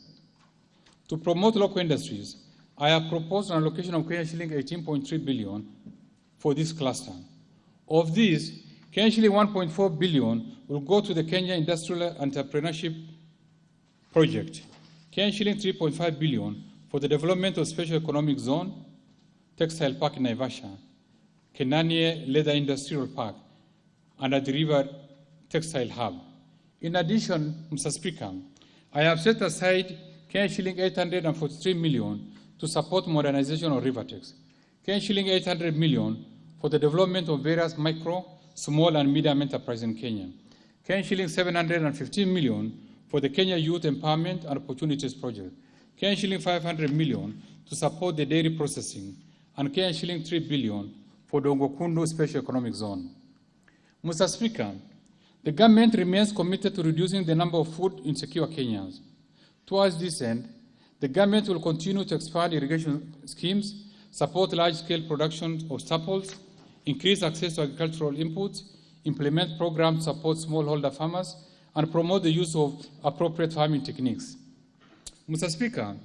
To promote local industries, I have proposed an allocation of shilling 18.3 billion for this cluster. Of these, shilling 1.4 billion will go to the Kenya Industrial Entrepreneurship Project, shilling 3.5 billion for the development of Special Economic Zone, Textile Park in Naivasha, Kenanie Leather Industrial Park, and at the River Textile Hub. In addition, Mr. Speaker, I have set aside shilling 843 million to support modernization of Rivertex, shilling 800 million for the development of various micro, small, and medium enterprises in Kenya, shilling 715 million for the Kenya Youth Empowerment and Opportunities Project, shilling 500 million to support the dairy processing, and shilling 3 billion for the Ongokundu Special Economic Zone. Mr. Speaker, the government remains committed to reducing the number of food insecure Kenyans. Towards this end, the government will continue to expand irrigation schemes, support large-scale production of staples, increase access to agricultural inputs, implement programs to support smallholder farmers, and promote the use of appropriate farming techniques. Mr. Speaker,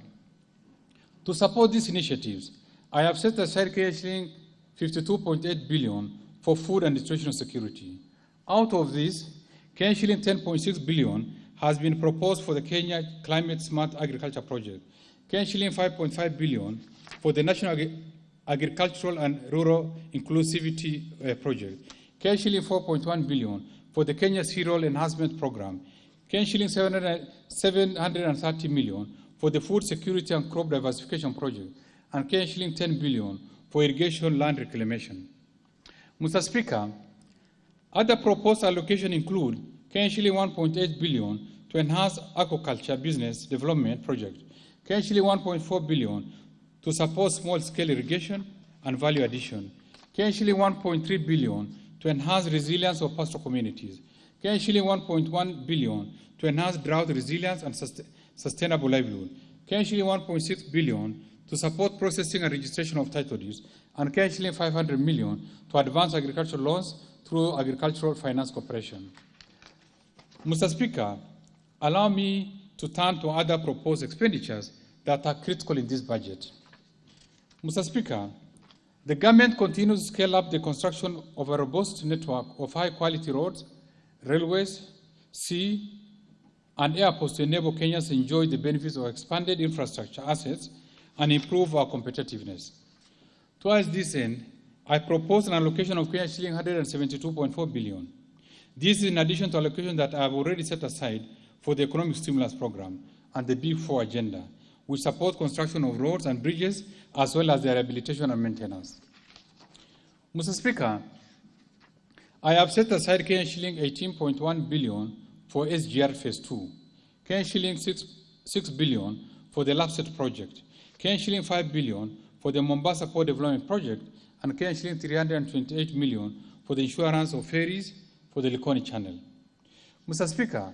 to support these initiatives, I have set aside shilling 52.8 billion for food and nutritional security. Out of this, shilling 10.6 billion has been proposed for the Kenya Climate Smart Agriculture Project, shilling 5.5 billion for the National Agricultural and Rural Inclusivity Project, shilling 4.1 billion for the Kenya Cereal Enhancement Program, shilling 730 million for the Food Security and Crop Diversification Project, and shilling 10 billion for irrigation land reclamation. Mr. Speaker, other proposed allocations include shilling 1.8 billion to enhance aquaculture business development project, shilling 1.4 billion to support small-scale irrigation and value addition, shilling 1.3 billion to enhance resilience of pastoral communities, shilling 1.1 billion to enhance drought resilience and sustainable livelihood, shilling 1.6 billion to support processing and registration of title deeds, and shilling 500 million to advance agricultural loans through Agricultural Finance Corporation. Mr. Speaker, allow me to turn to other proposed expenditures that are critical in this budget. Mr. Speaker, the government continues to scale up the construction of a robust network of high-quality roads, railways, sea, and airports to enable Kenyans to enjoy the benefits of expanded infrastructure assets and improve our competitiveness. Towards this end, I propose an allocation of shilling 172.4 billion. This is in addition to allocation that I have already set aside for the economic stimulus program and the Big Four agenda, which support construction of roads and bridges, as well as their rehabilitation and maintenance. Mr. Speaker, I have set aside shilling 18.1 billion for SGR Phase 2, shilling 6 billion for the LAPSET project, shilling 5 billion for the Mombasa Port Development Project, and shilling 328 million for the insurance of ferries for the Likoni Channel. Mr. Speaker,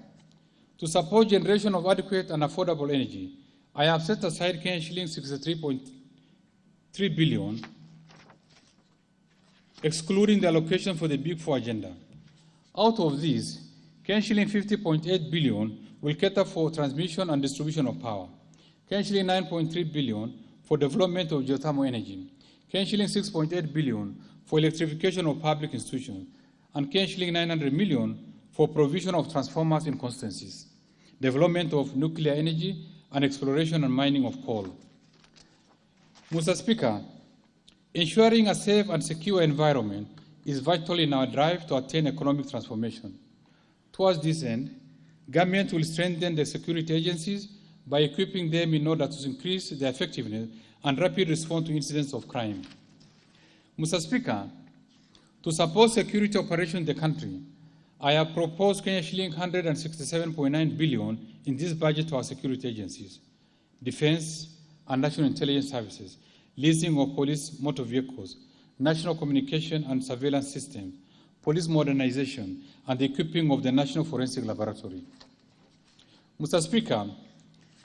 to support generation of adequate and affordable energy, I have set aside Kenyan shillings 63.3 billion, excluding the allocation for the Big Four agenda. Out of these, Kenyan shilling 50.8 billion will cater for transmission and distribution of power. Kenyan shilling 9.3 billion for development of geothermal energy. Kenyan shilling 6.8 billion for electrification of public institutions. And Kenyan shilling 900 million for provision of transformers in constituencies, development of nuclear energy, and exploration and mining of coal. Mr. Speaker, ensuring a safe and secure environment is vital in our drive to attain economic transformation. Towards this end, government will strengthen the security agencies by equipping them in order to increase their effectiveness and rapid response to incidents of crime. Mr. Speaker, to support security operations in the country, I have proposed Kenya shilling 167.9 billion in this budget to our security agencies, defense and national intelligence services, leasing of police motor vehicles, national communication and surveillance systems, police modernization, and the equipping of the National Forensic Laboratory. Mr. Speaker,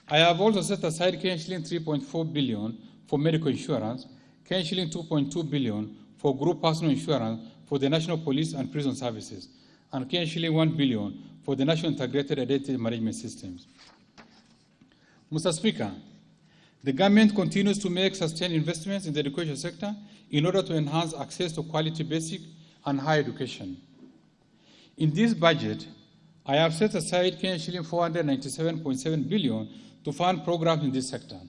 I have also set aside Kenyan shilling 3.4 billion for medical insurance, Kenyan shilling 2.2 billion for group personal insurance for the National Police and Prison Services, and Kenyan shilling 1 billion for the National Integrated Identity Management Systems. Mr. Speaker, the government continues to make sustained investments in the education sector in order to enhance access to quality basic and higher education. In this budget, I have set aside Kenyan shilling 497.7 billion to fund programs in this sector.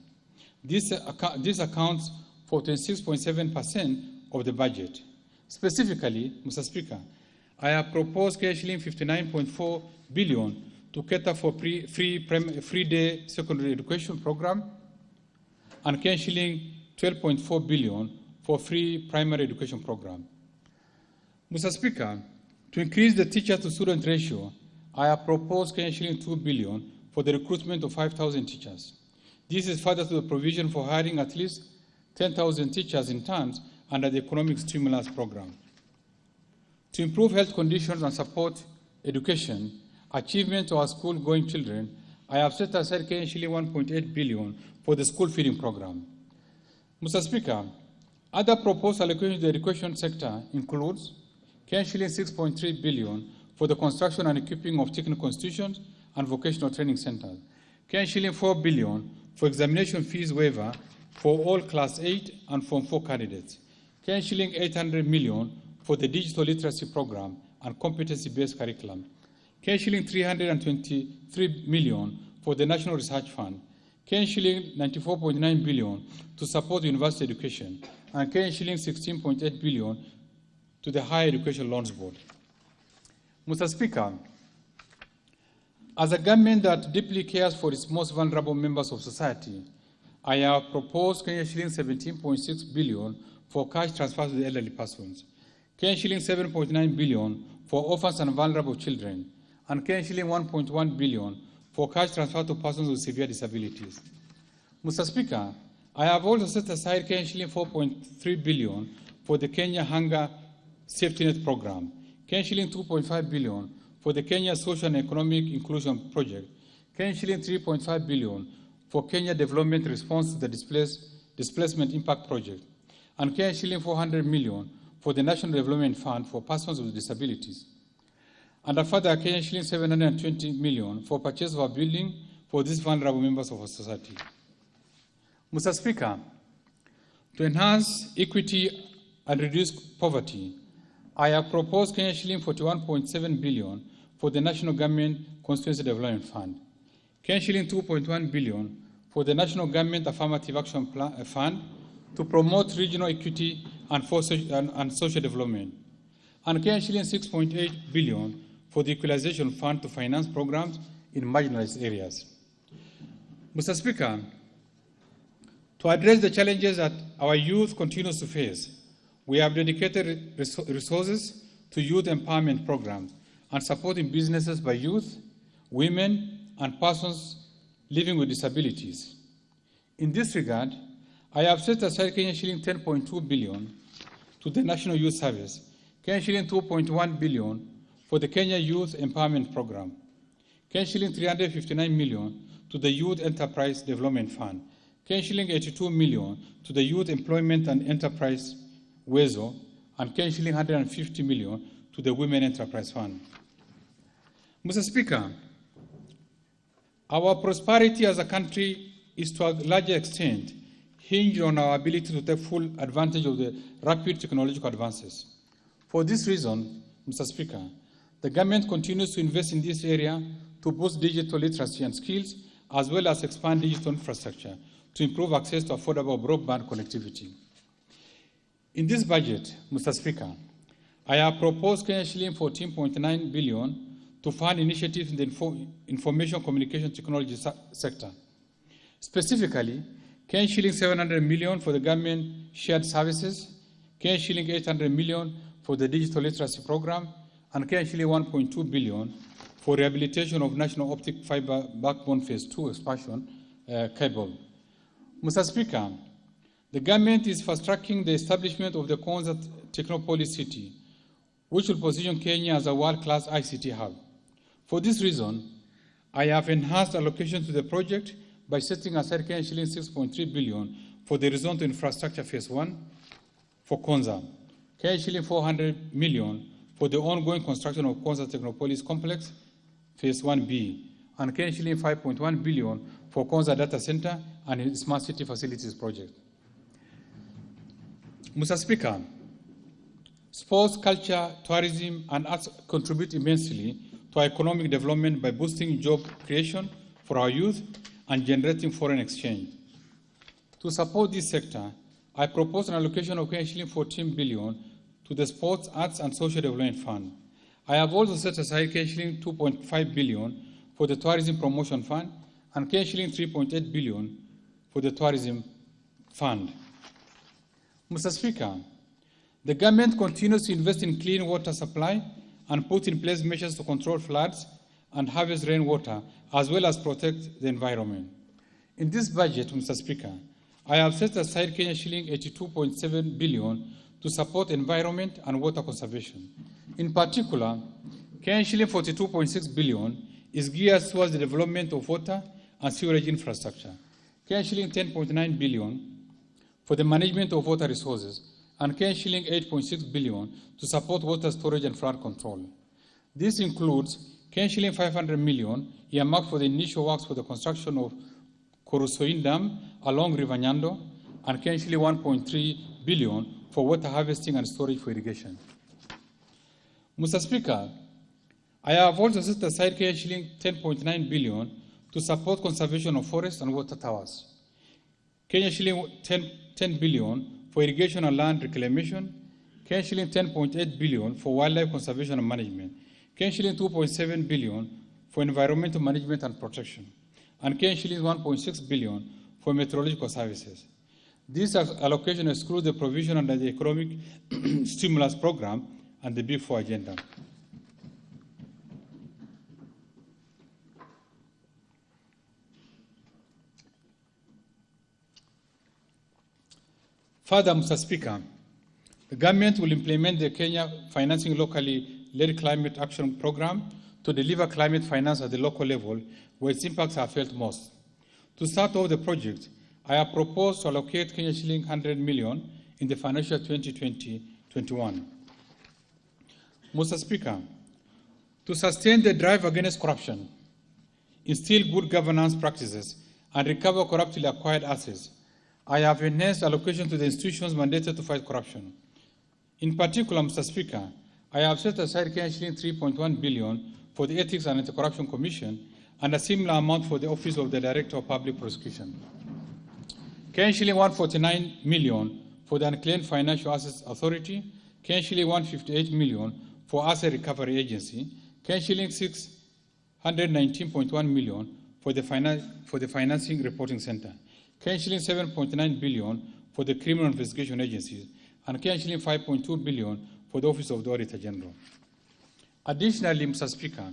This accounts for 26.7% of the budget. Specifically, Mr. Speaker, I have proposed Kenyan shilling 59.4 billion to cater for free day secondary education program, and Kenyan shilling 12.4 billion for free primary education program. Mr. Speaker, to increase the teacher-to-student ratio, I have proposed Kenyan shilling 2 billion for the recruitment of 5,000 teachers. This is further to the provision for hiring at least 10,000 teachers in terms under the economic stimulus program. To improve health conditions and support education, achievement to our school-going children, I have set aside Kenyan shilling 1.8 billion for the school feeding program. Mr. Speaker, other proposed allocations to the education sector includes Kenyan shilling 6.3 billion for the construction and equipping of technical institutions and vocational training centers, Kenyan shilling 4 billion for examination fees waiver for all Class 8 and Form 4 candidates, Kenyan shilling 800 million for the digital literacy program and competency-based curriculum, Kenyan shilling 323 million for the National Research Fund, Kenyan shilling 94.9 billion to support university education, and Kenyan shilling 16.8 billion to the Higher Education Loans Board. Mr. Speaker, as a government that deeply cares for its most vulnerable members of society, I have proposed Kenyan shilling 17.6 billion for cash transfers to the elderly persons, Kenyan shilling 7.9 billion for orphans and vulnerable children, and Kenyan shilling 1.1 billion for cash transfer to persons with severe disabilities. Mr. Speaker, I have also set aside Kenyan shilling 4.3 billion for the Kenya Hunger Safety Net Program, Kenyan shilling 2.5 billion for the Kenya Social and Economic Inclusion Project, Kenyan shilling 3.5 billion for Kenya Development Response to the Displacement Impact Project, and Kenyan shilling 400 million for the National Development Fund for persons with disabilities, and a further Kenyan shilling 720 million for purchase of a building for these vulnerable members of our society. Mr. Speaker, to enhance equity and reduce poverty, I have proposed Kenyan shilling 41.7 billion for the National Government Constituency Development Fund, Kenyan shilling 2.1 billion for the National Government Affirmative Action Fund to promote regional equity and social development, and Kenyan shilling 6.8 billion for the Equalization Fund to finance programs in marginalized areas. Mr. Speaker, to address the challenges that our youth continues to face, we have dedicated resources to youth empowerment programs and supporting businesses by youth, women, and persons living with disabilities. In this regard, I have set aside Kenyan shilling 10.2 billion to the National Youth Service, Kenya shilling 2.1 billion for the Kenya Youth Empowerment Program, Kenya shilling 359 million to the Youth Enterprise Development Fund, Kenya shilling 82 million to the Youth Employment and Enterprise WEZO, and Kenya shilling 150 million to the Women Enterprise Fund. Mr. Speaker, our prosperity as a country is to a larger extent hinged on our ability to take full advantage of the rapid technological advances. For this reason, Mr. Speaker, the government continues to invest in this area to boost digital literacy and skills, as well as expand digital infrastructure to improve access to affordable broadband connectivity. In this budget, Mr. Speaker, I have proposed Kenya shilling 14.9 billion to fund initiatives in the information communication technology sector. Specifically, Kenya shilling 700 million for the government shared services, Kenya shilling 800 million for the digital literacy program, and Kenya shilling 1.2 billion for rehabilitation of national optic fiber backbone phase 2 expansion cable. Mr. Speaker, the government is fast-tracking the establishment of the Konza Technopolis City, which will position Kenya as a world-class ICT hub. For this reason, I have enhanced allocation to the project by setting aside Kenya shilling 6.3 billion for the horizontal infrastructure phase 1 for Konza, Kenya shilling 400 million for the ongoing construction of Konza Technopolis Complex phase 1B, and Kenya shilling 5.1 billion for Konza Data Center and Smart City Facilities project. Mr. Speaker, sports, culture, tourism, and arts contribute immensely to our economic development by boosting job creation for our youth and generating foreign exchange. To support this sector, I propose an allocation of shilling 14 billion to the Sports, Arts, and Social Development Fund. I have also set aside shilling 2.5 billion for the Tourism Promotion Fund and shilling 3.8 billion for the Tourism Fund. Mr. Speaker, the government continues to invest in clean water supply and put in place measures to control floods and harvest rainwater, as well as protect the environment. In this budget, Mr. Speaker, I have set aside shilling 82.7 billion to support environment and water conservation. In particular, shilling 42.6 billion is geared towards the development of water and sewerage infrastructure, shilling 10.9 billion for the management of water resources, and shilling 8.6 billion to support water storage and flood control. This includes shilling 500 million earmarked for the initial works for the construction of Kurusoin Dam along River Nyando, and shilling 1.3 billion for water harvesting and storage for irrigation. Mr. Speaker, I have also set aside shilling 10.9 billion to support conservation of forests and water towers, shilling 10 billion for irrigation and land reclamation, shilling 10.8 billion for wildlife conservation and management, shilling 2.7 billion for environmental management and protection, and shilling 1.6 billion for meteorological services. This allocation excludes the provision under the Economic Stimulus Program and the Big Four agenda. Further, Mr. Speaker, the government will implement the Kenya Financing Locally Led Climate Action Program to deliver climate finance at the local level where its impacts are felt most. To start off the project, I have proposed to allocate shilling 100 million in the financial 2020-21. Mr. Speaker, to sustain the drive against corruption, instill good governance practices, and recover corruptly acquired assets, I have enhanced allocation to the institutions mandated to fight corruption. In particular, Mr. Speaker, I have set aside shilling 3.1 billion for the Ethics and Anti-Corruption Commission and a similar amount for the Office of the Director of Public Prosecution. Shilling 149 million for the Unclaimed Financial Assets Authority, shilling 158 million for Asset Recovery Agency, shilling 619.1 million for the Financing Reporting Center, shilling 7.9 billion for the Criminal Investigation Agencies, and shilling 5.2 billion for the Office of the Auditor General. Additionally, Mr. Speaker,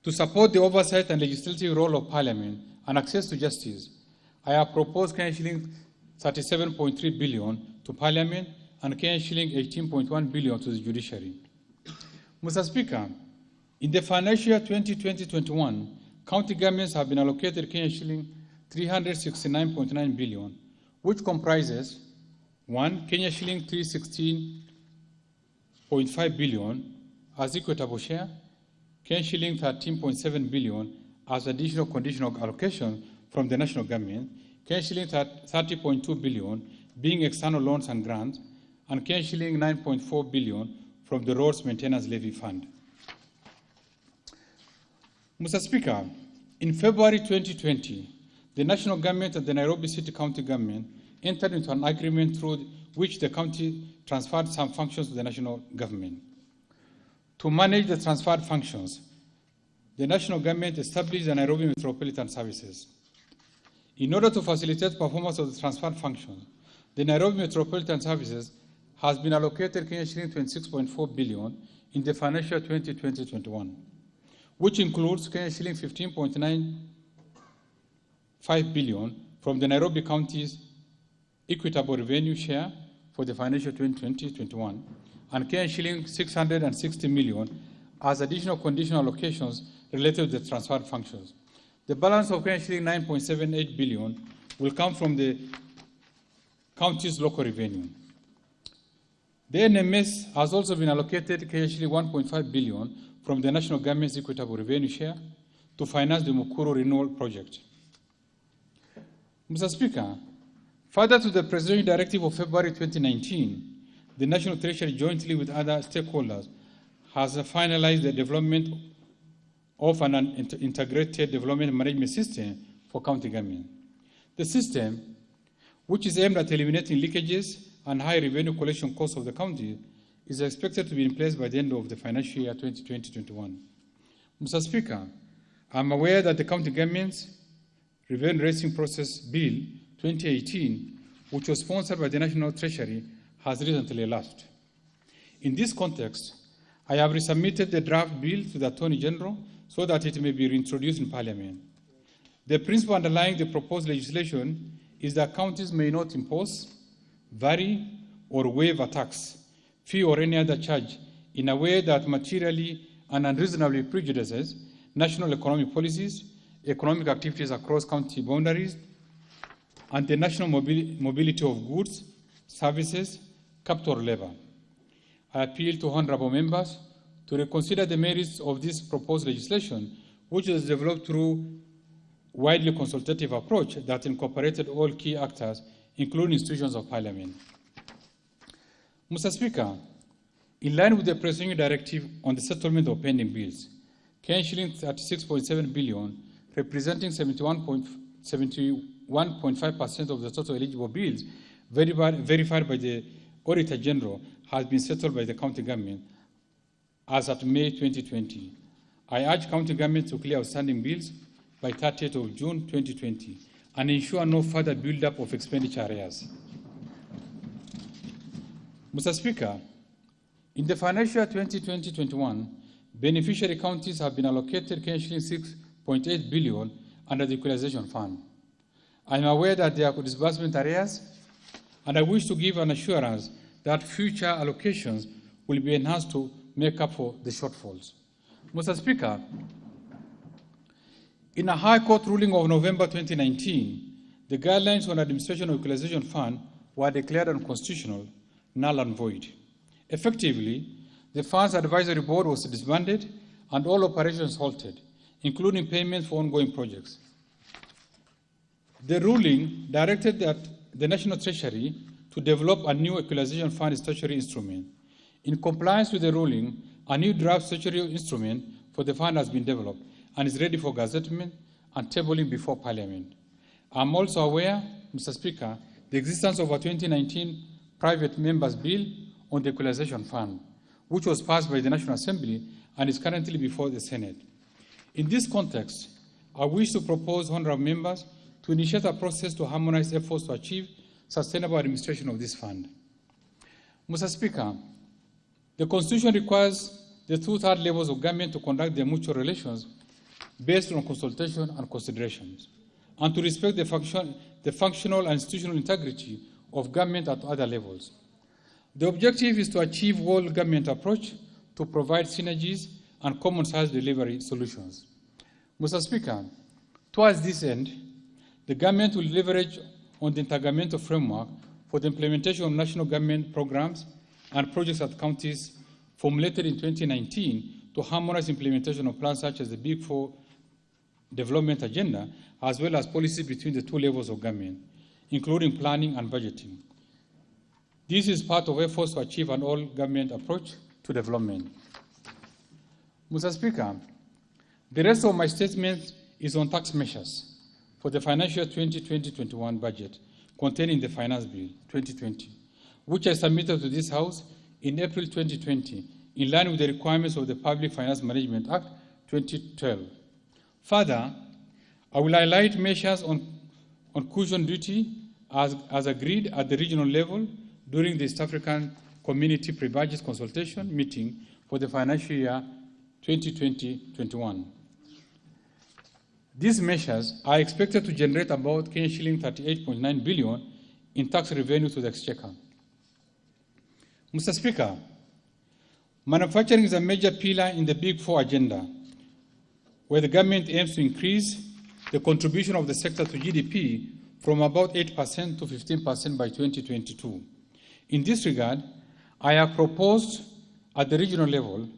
to support the oversight and legislative role of Parliament and access to justice, I have proposed shilling 37.3 billion to Parliament and Kenyan shilling 18.1 billion to the judiciary. Mr. Speaker, in the financial year 2020-21, county governments have been allocated Kenyan shilling 369.9 billion, which comprises 1. Kenya shilling 316.5 billion as equitable share, Kenya shilling 13.7 billion as additional conditional allocation from the national government, Kenya shilling 30.2 billion being external loans and grants, and Kenya shilling 9.4 billion from the Roads Maintenance Levy Fund. Mr. Speaker, in February 2020, the national government and the Nairobi City County government entered into an agreement through which the county transferred some functions to the national government. To manage the transferred functions, the national government established the Nairobi Metropolitan Services. In order to facilitate performance of the transferred functions, the Nairobi Metropolitan Services has been allocated Kenya shilling 26.4 billion in the financial 2020-21, which includes Kenya shilling 15.95 billion from the Nairobi County's equitable revenue share for the financial 2020-21, and Kenya shilling 660 million as additional conditional allocations related to the transferred functions. The balance of Kenya shilling 9.78 billion will come from the county's local revenue. The NMS has also been allocated Kenya shilling 1.5 billion from the national government's equitable revenue share to finance the Mukuru renewal project. Mr. Speaker, further to the Presidential Directive of February 2019, the National Treasury, jointly with other stakeholders, has finalized the development of an integrated development management system for county government. The system, which is aimed at eliminating leakages and high revenue collection costs of the county, is expected to be in place by the end of the financial year 2020-21. Mr. Speaker, I'm aware that the county government's revenue raising process bill 2018, which was sponsored by the National Treasury, has recently elapsed. In this context, I have resubmitted the draft bill to the Attorney General so that it may be reintroduced in Parliament. The principle underlying the proposed legislation is that counties may not impose, vary, or waive a tax, fee, or any other charge in a way that materially and unreasonably prejudices national economic policies, economic activities across county boundaries, and the national mobility of goods, services, capital, or labor. I appeal to honorable members to reconsider the merits of this proposed legislation, which is developed through widely consultative approach that incorporated all key actors, including institutions of Parliament. Mr. Speaker, in line with the Presidential Directive on the settlement of pending bills, Kenya shilling 36.7 billion, representing 71.5% of the total eligible bills verified by the Auditor General, has been settled by the county government as at May 2020. I urge county government to clear outstanding bills by 30th of June 2020 and ensure no further build-up of expenditure arrears. Mr. Speaker, in the financial year 2020-21, beneficiary counties have been allocated Kenya shilling 6.8 billion under the Equalization Fund. I am aware that there are disbursement arrears, and I wish to give an assurance that future allocations will be enhanced to make up for the shortfalls. Mr. Speaker, in a High Court ruling of November 2019, the guidelines on administration of Equalization Fund were declared unconstitutional, null and void. Effectively, the Fund's Advisory Board was disbanded and all operations halted, including payments for ongoing projects. The ruling directed that the National Treasury to develop a new Equalization Fund statutory instrument. In compliance with the ruling, a new draft statutory instrument for the fund has been developed and is ready for gazettement and tabling before Parliament. I'm also aware, Mr. Speaker, the existence of a 2019 private members' bill on the Equalization Fund, which was passed by the National Assembly and is currently before the Senate. In this context, I wish to propose honorable members to initiate a process to harmonize efforts to achieve sustainable administration of this fund. Mr. Speaker, the Constitution requires the two-third levels of government to conduct their mutual relations based on consultation and considerations, and to respect the functional and institutional integrity of government at other levels. The objective is to achieve world government approach to provide synergies and common size delivery solutions. Mr. Speaker, towards this end, the government will leverage on the intergovernmental framework for the implementation of national government programs and projects at counties formulated in 2019 to harmonize implementation of plans such as the Big Four development agenda, as well as policies between the two levels of government, including planning and budgeting. This is part of efforts to achieve an all-government approach to development. Mr. Speaker, the rest of my statement is on tax measures for the financial 2020-21 budget contained in the Finance Bill 2020, which I submitted to this House in April 2020, in line with the requirements of the Public Finance Management Act 2012. Further, I will highlight measures on cushion duty as agreed at the regional level during the East African Community Pre-Budget Consultation meeting for the financial year 2020-21. These measures are expected to generate about shilling 38.9 billion in tax revenue to the Exchequer. Mr. Speaker, manufacturing is a major pillar in the Big Four agenda, where the government aims to increase the contribution of the sector to GDP from about 8% to 15% by 2022. In this regard, I have proposed at the regional level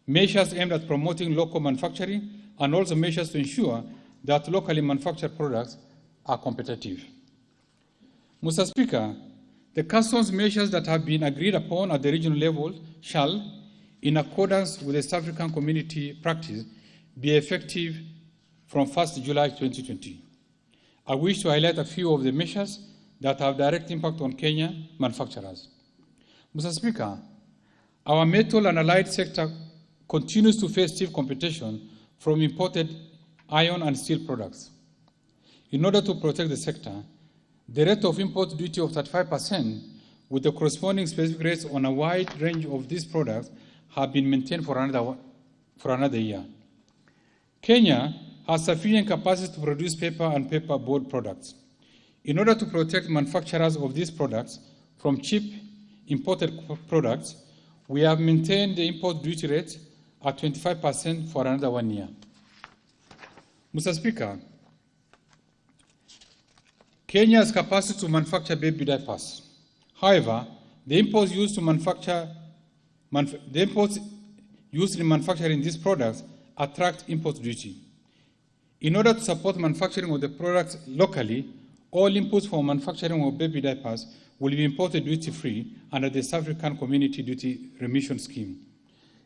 measures aimed at promoting local manufacturing and also measures to ensure that locally manufactured products are competitive. Mr. Speaker, the customs measures that have been agreed upon at the regional level shall, in accordance with the East African Community practice, be effective from 1st July 2020. I wish to highlight a few of the measures that have direct impact on Kenya manufacturers. Mr. Speaker, our metal and allied sector continues to face stiff competition from imported iron and steel products. In order to protect the sector, the rate of import duty of 35% with the corresponding specific rates on a wide range of these products have been maintained for another year. Kenya has sufficient capacity to produce paper and paperboard products. In order to protect manufacturers of these products from cheap imported products, we have maintained the import duty rate at 25% for another 1 year. Mr. Speaker, Kenya has capacity to manufacture baby diapers. However, the imports used in manufacturing these products attract import duty. In order to support manufacturing of the products locally, all inputs for manufacturing of baby diapers will be imported duty-free under the South African Community Duty Remission Scheme.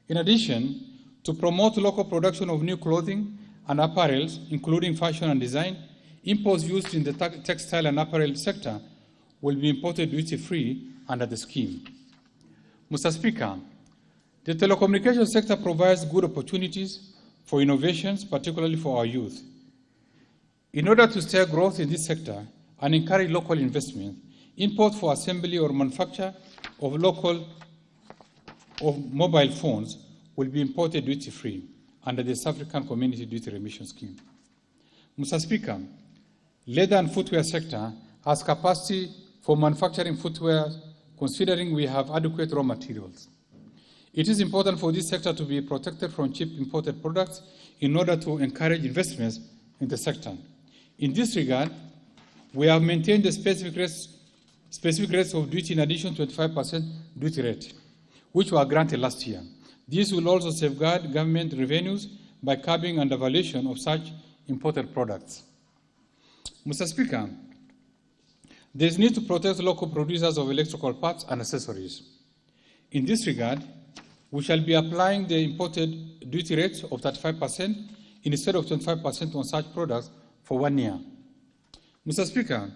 In addition, to promote local production of new clothing and apparels, including fashion and design, imports used in the textile and apparel sector will be imported duty-free under the scheme. Mr. Speaker, the telecommunications sector provides good opportunities for innovations, particularly for our youth. In order to stir growth in this sector and encourage local investment, import for assembly or manufacture of mobile phones will be imported duty-free under the South African Community Duty Remission Scheme. Mr. Speaker, leather and footwear sector has capacity for manufacturing footwear considering we have adequate raw materials. It is important for this sector to be protected from cheap imported products in order to encourage investments in the sector. In this regard, we have maintained the specific rates of duty in addition to 25% duty rate, which were granted last year. This will also safeguard government revenues by curbing undervaluation of such imported products. Mr. Speaker, there is need to protect local producers of electrical parts and accessories. In this regard, we shall be applying the imported duty rate of 35% instead of 25% on such products for 1 year. Mr. Speaker,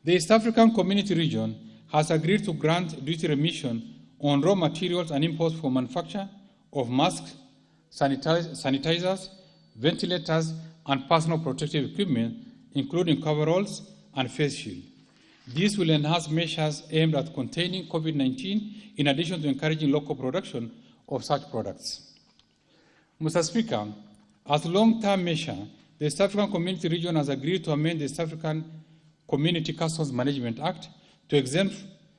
the East African Community region has agreed to grant duty remission on raw materials and imports for manufacture of masks, sanitizers, ventilators, and personal protective equipment, including coveralls and face shield. This will enhance measures aimed at containing COVID-19 in addition to encouraging local production of such products. Mr. Speaker, as a long-term measure, the East African Community region has agreed to amend the East African Community Customs Management Act to exempt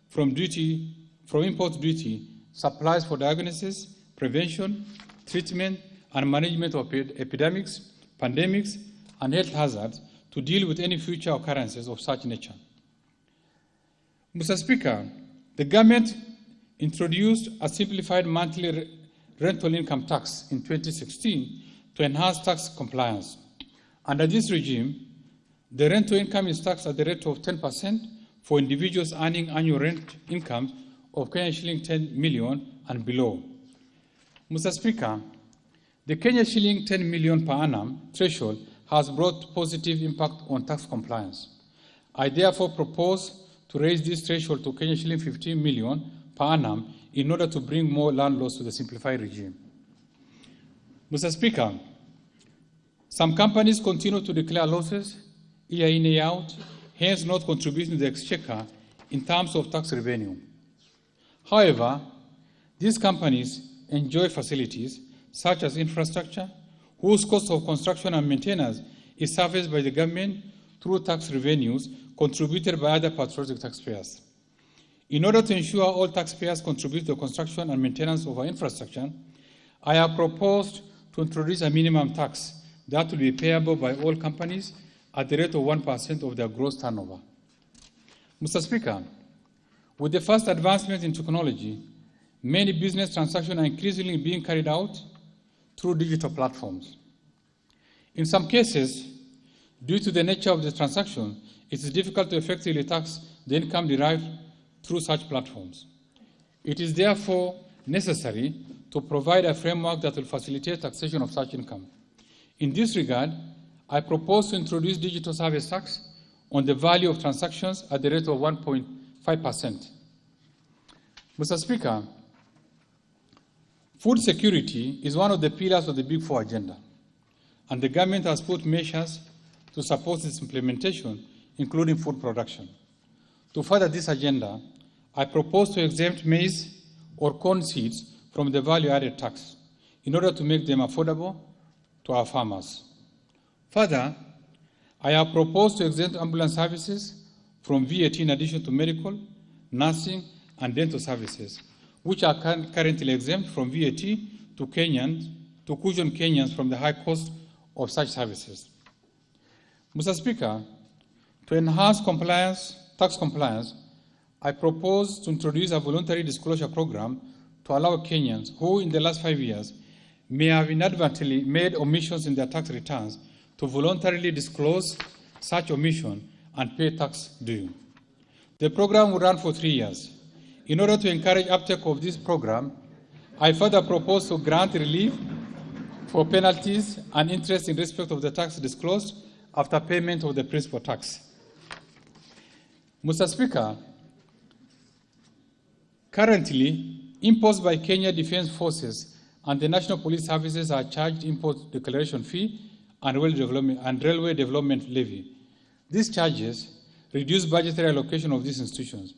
from import duty, supplies for diagnosis, prevention, treatment, and management of epidemics, pandemics, and health hazards to deal with any future occurrences of such nature. Mr. Speaker, the government introduced a simplified monthly rental income tax in 2016 to enhance tax compliance. Under this regime, the rental income is taxed at the rate of 10% for individuals earning annual rent income of Kenya shilling 10 million and below. Mr. Speaker, the Kenya shilling 10 million per annum threshold has brought positive impact on tax compliance. I therefore propose to raise this threshold to Kenya shilling 15 million per annum in order to bring more landlords to the simplified regime. Mr. Speaker, some companies continue to declare losses year in, year out, hence not contributing to the exchequer in terms of tax revenue. However, these companies enjoy facilities such as infrastructure, whose cost of construction and maintenance is serviced by the government through tax revenues contributed by other patriotic taxpayers. In order to ensure all taxpayers contribute to the construction and maintenance of our infrastructure, I have proposed to introduce a minimum tax that will be payable by all companies at the rate of 1% of their gross turnover. Mr. Speaker, with the fast advancement in technology, many business transactions are increasingly being carried out through digital platforms. In some cases, due to the nature of the transaction, it is difficult to effectively tax the income derived through such platforms. It is therefore necessary to provide a framework that will facilitate taxation of such income. In this regard, I propose to introduce digital service tax on the value of transactions at the rate of 1.5%. Mr. Speaker, food security is one of the pillars of the Big Four agenda, and the government has put measures to support its implementation, including food production. To further this agenda, I propose to exempt maize or corn seeds from the value-added tax in order to make them affordable to our farmers. Further, I have proposed to exempt ambulance services from VAT in addition to medical, nursing, and dental services, which are currently exempt from VAT to cushion Kenyans from the high cost of such services. Mr. Speaker, to enhance tax compliance, I propose to introduce a voluntary disclosure program to allow Kenyans who in the last 5 years may have inadvertently made omissions in their tax returns to voluntarily disclose such omission and pay tax due. The program will run for 3 years. In order to encourage uptake of this program, I further propose to grant relief for penalties and interest in respect of the tax disclosed after payment of the principal tax. Mr. Speaker, currently, imports by Kenya Defence Forces and the National Police Services are charged import declaration fee and railway development levy. These charges reduce budgetary allocation of these institutions.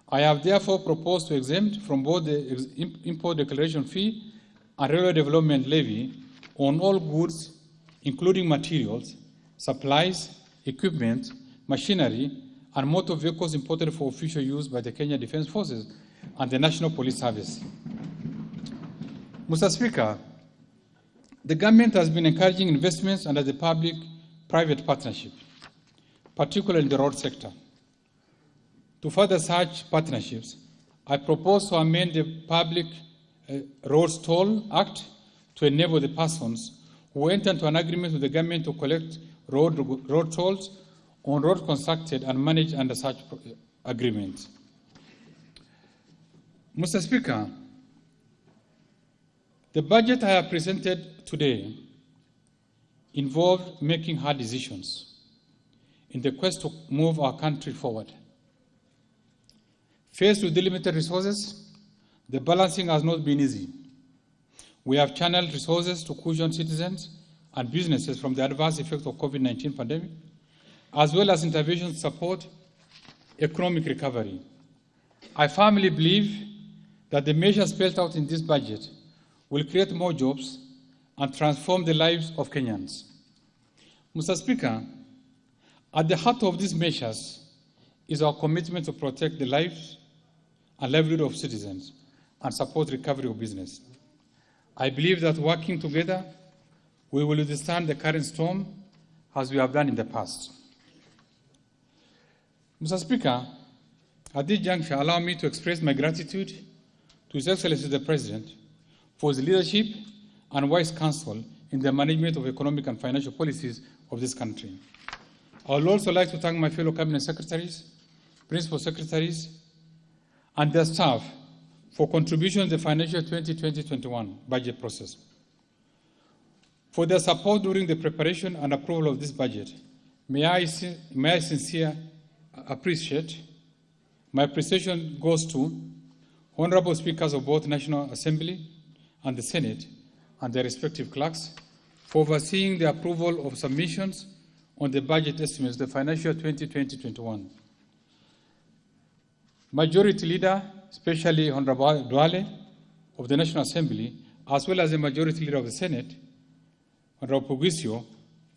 I have therefore proposed to exempt from both the import declaration fee and railway development levy on all goods, including materials, supplies, equipment, machinery, and motor vehicles imported for official use by the Kenya Defence Forces and the National Police Service. Mr. Speaker, the government has been encouraging investments under the public-private partnership, particularly in the road sector. To further such partnerships, I propose to amend the Public Roads Toll Act to enable the persons who enter into an agreement with the government to collect road tolls on roads constructed and managed under such agreements. Mr. Speaker, the budget I have presented today involved making hard decisions in the quest to move our country forward. Faced with limited resources, the balancing has not been easy. We have channeled resources to cushion citizens and businesses from the adverse effects of COVID-19 pandemic, as well as interventions to support economic recovery. I firmly believe that the measures spelled out in this budget will create more jobs and transform the lives of Kenyans. Mr. Speaker, at the heart of these measures is our commitment to protect the lives and livelihood of citizens and support recovery of business. I believe that working together, we will withstand the current storm as we have done in the past. Mr. Speaker, at this juncture, allow me to express my gratitude to His Excellency the President for his leadership and wise counsel in the management of economic and financial policies of this country. I would also like to thank my fellow cabinet secretaries, principal secretaries, and their staff for contribution to the financial 2020-21 budget process. For their support during the preparation and approval of this budget, may I sincerely appreciate. My appreciation goes to honorable speakers of both National Assembly and the Senate and their respective clerks for overseeing the approval of submissions on the budget estimates of the financial 2020-21. Majority Leader, especially Honorable Duale of the National Assembly, as well as the Majority Leader of the Senate, Honorable Pugisio,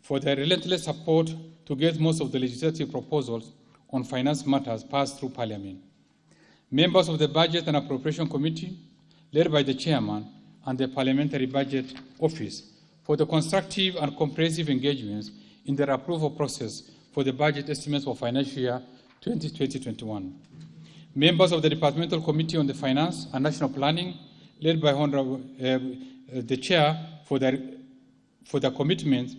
for their relentless support to get most of the legislative proposals on finance matters passed through Parliament. Members of the Budget and Appropriation Committee, led by the Chairman and the Parliamentary Budget Office, for the constructive and comprehensive engagements in their approval process for the budget estimates for financial year 2020-21. Members of the Departmental Committee on the Finance and National Planning, led by the Chair, for their commitment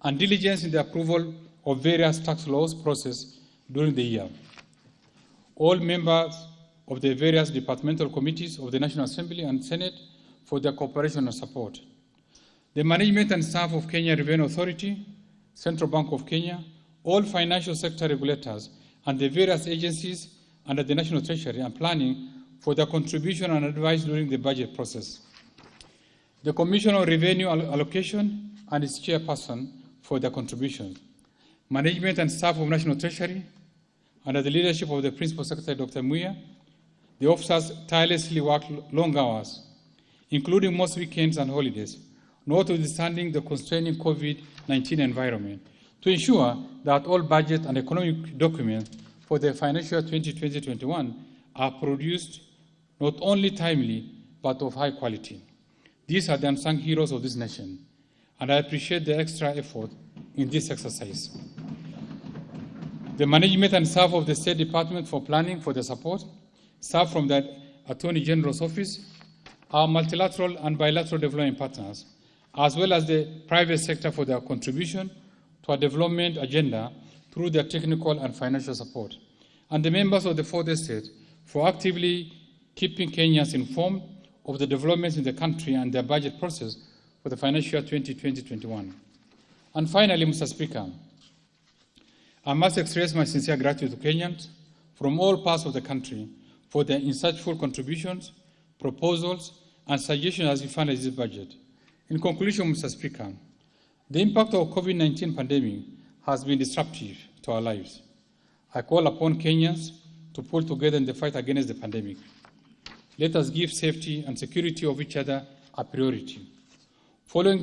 and diligence in the approval of various tax laws process during the year. All members of the various departmental committees of the National Assembly and Senate for their cooperation and support. The management and staff of Kenya Revenue Authority, Central Bank of Kenya, all financial sector regulators, and the various agencies under the National Treasury and Planning for their contribution and advice during the budget process. The Commission on Revenue Allocation and its chairperson for their contributions. Management and staff of National Treasury, under the leadership of the Principal Secretary, Dr. Muya, the officers tirelessly worked long hours, including most weekends and holidays, notwithstanding the constraining COVID-19 environment, to ensure that all budget and economic documents for the financial 2020-21 are produced not only timely, but of high quality. These are the unsung heroes of this nation, and I appreciate the extra effort in this exercise. The management and staff of the State Department for Planning for the support, staff from the Attorney General's Office, our multilateral and bilateral development partners, as well as the private sector for their contribution to our development agenda through their technical and financial support, and the members of the Fourth Estate for actively keeping Kenyans informed of the developments in the country and their budget process for the financial year 2020-21. And finally, Mr. Speaker, I must express my sincere gratitude to Kenyans from all parts of the country for their insightful contributions, proposals, and suggestions as we finalize this budget. In conclusion, Mr. Speaker, the impact of COVID-19 pandemic has been disruptive to our lives. I call upon Kenyans to pull together in the fight against the pandemic. Let us give safety and security of each other a priority. Follow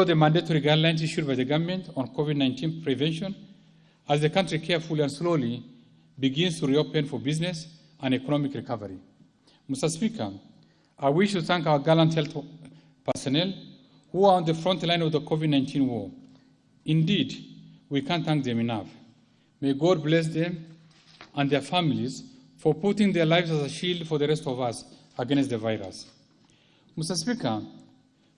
the mandatory guidelines issued by the government on COVID-19 prevention as the country carefully and slowly begins to reopen for business and economic recovery. Mr. Speaker, I wish to thank our gallant health personnel who are on the front line of the COVID-19 war. Indeed, we can't thank them enough. May God bless them and their families for putting their lives as a shield for the rest of us against the virus. Mr. Speaker,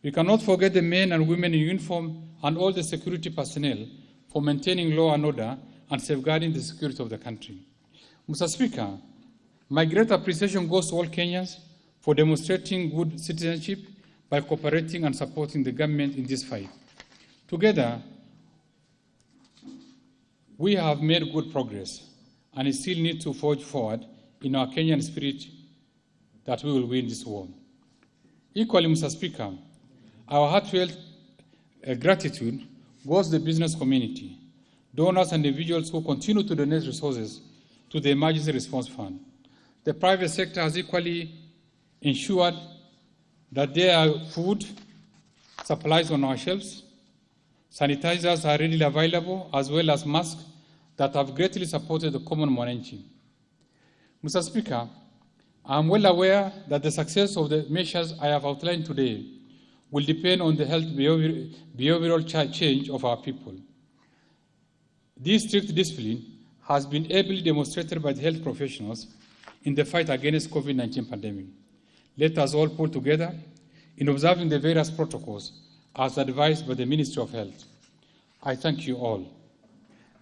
we cannot forget the men and women in uniform and all the security personnel for maintaining law and order and safeguarding the security of the country. Mr. Speaker, my great appreciation goes to all Kenyans for demonstrating good citizenship by cooperating and supporting the government in this fight. Together, we have made good progress and still need to forge forward in our Kenyan spirit that we will win this war. Equally, Mr. Speaker, our heartfelt gratitude goes to the business community, donors and individuals who continue to donate resources to the Emergency Response Fund. The private sector has equally ensured that there are food supplies on our shelves, sanitizers are readily available, as well as masks that have greatly supported the common mwananchi. Mr. Speaker, I am well aware that the success of the measures I have outlined today will depend on the health behavioral change of our people. This strict discipline has been ably demonstrated by the health professionals in the fight against COVID-19 pandemic. Let us all pull together in observing the various protocols as advised by the Ministry of Health. I thank you all.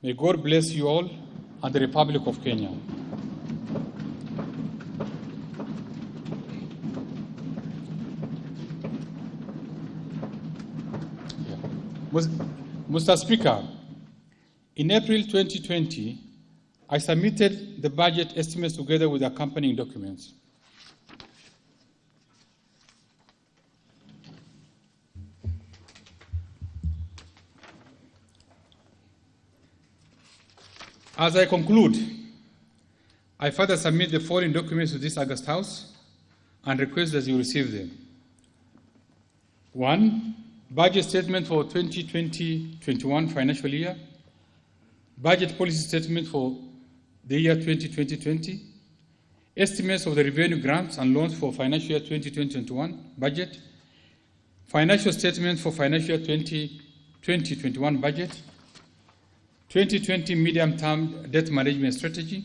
May God bless you all and the Republic of Kenya. Mr. Speaker, in April 2020, I submitted the budget estimates together with accompanying documents. As I conclude, I further submit the following documents to this August House and request that you receive them. 1. Budget statement for 2020-21 financial year. Budget policy statement for the year 2020-20. Estimates of the revenue grants and loans for financial year 2020-21 budget. Financial statement for financial year 2020-21 budget. 2020 medium-term debt management strategy.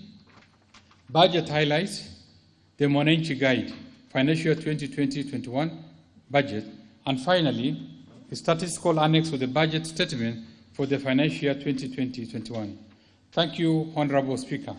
Budget highlights, the Mwananchi Guide, financial year 2020-21 budget, and finally, a statistical annex of the budget statement for the financial year 2020-21. Thank you, Honorable Speaker.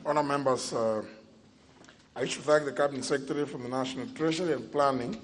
Honourable members, I wish to thank the Cabinet Secretary from the National Treasury and Planning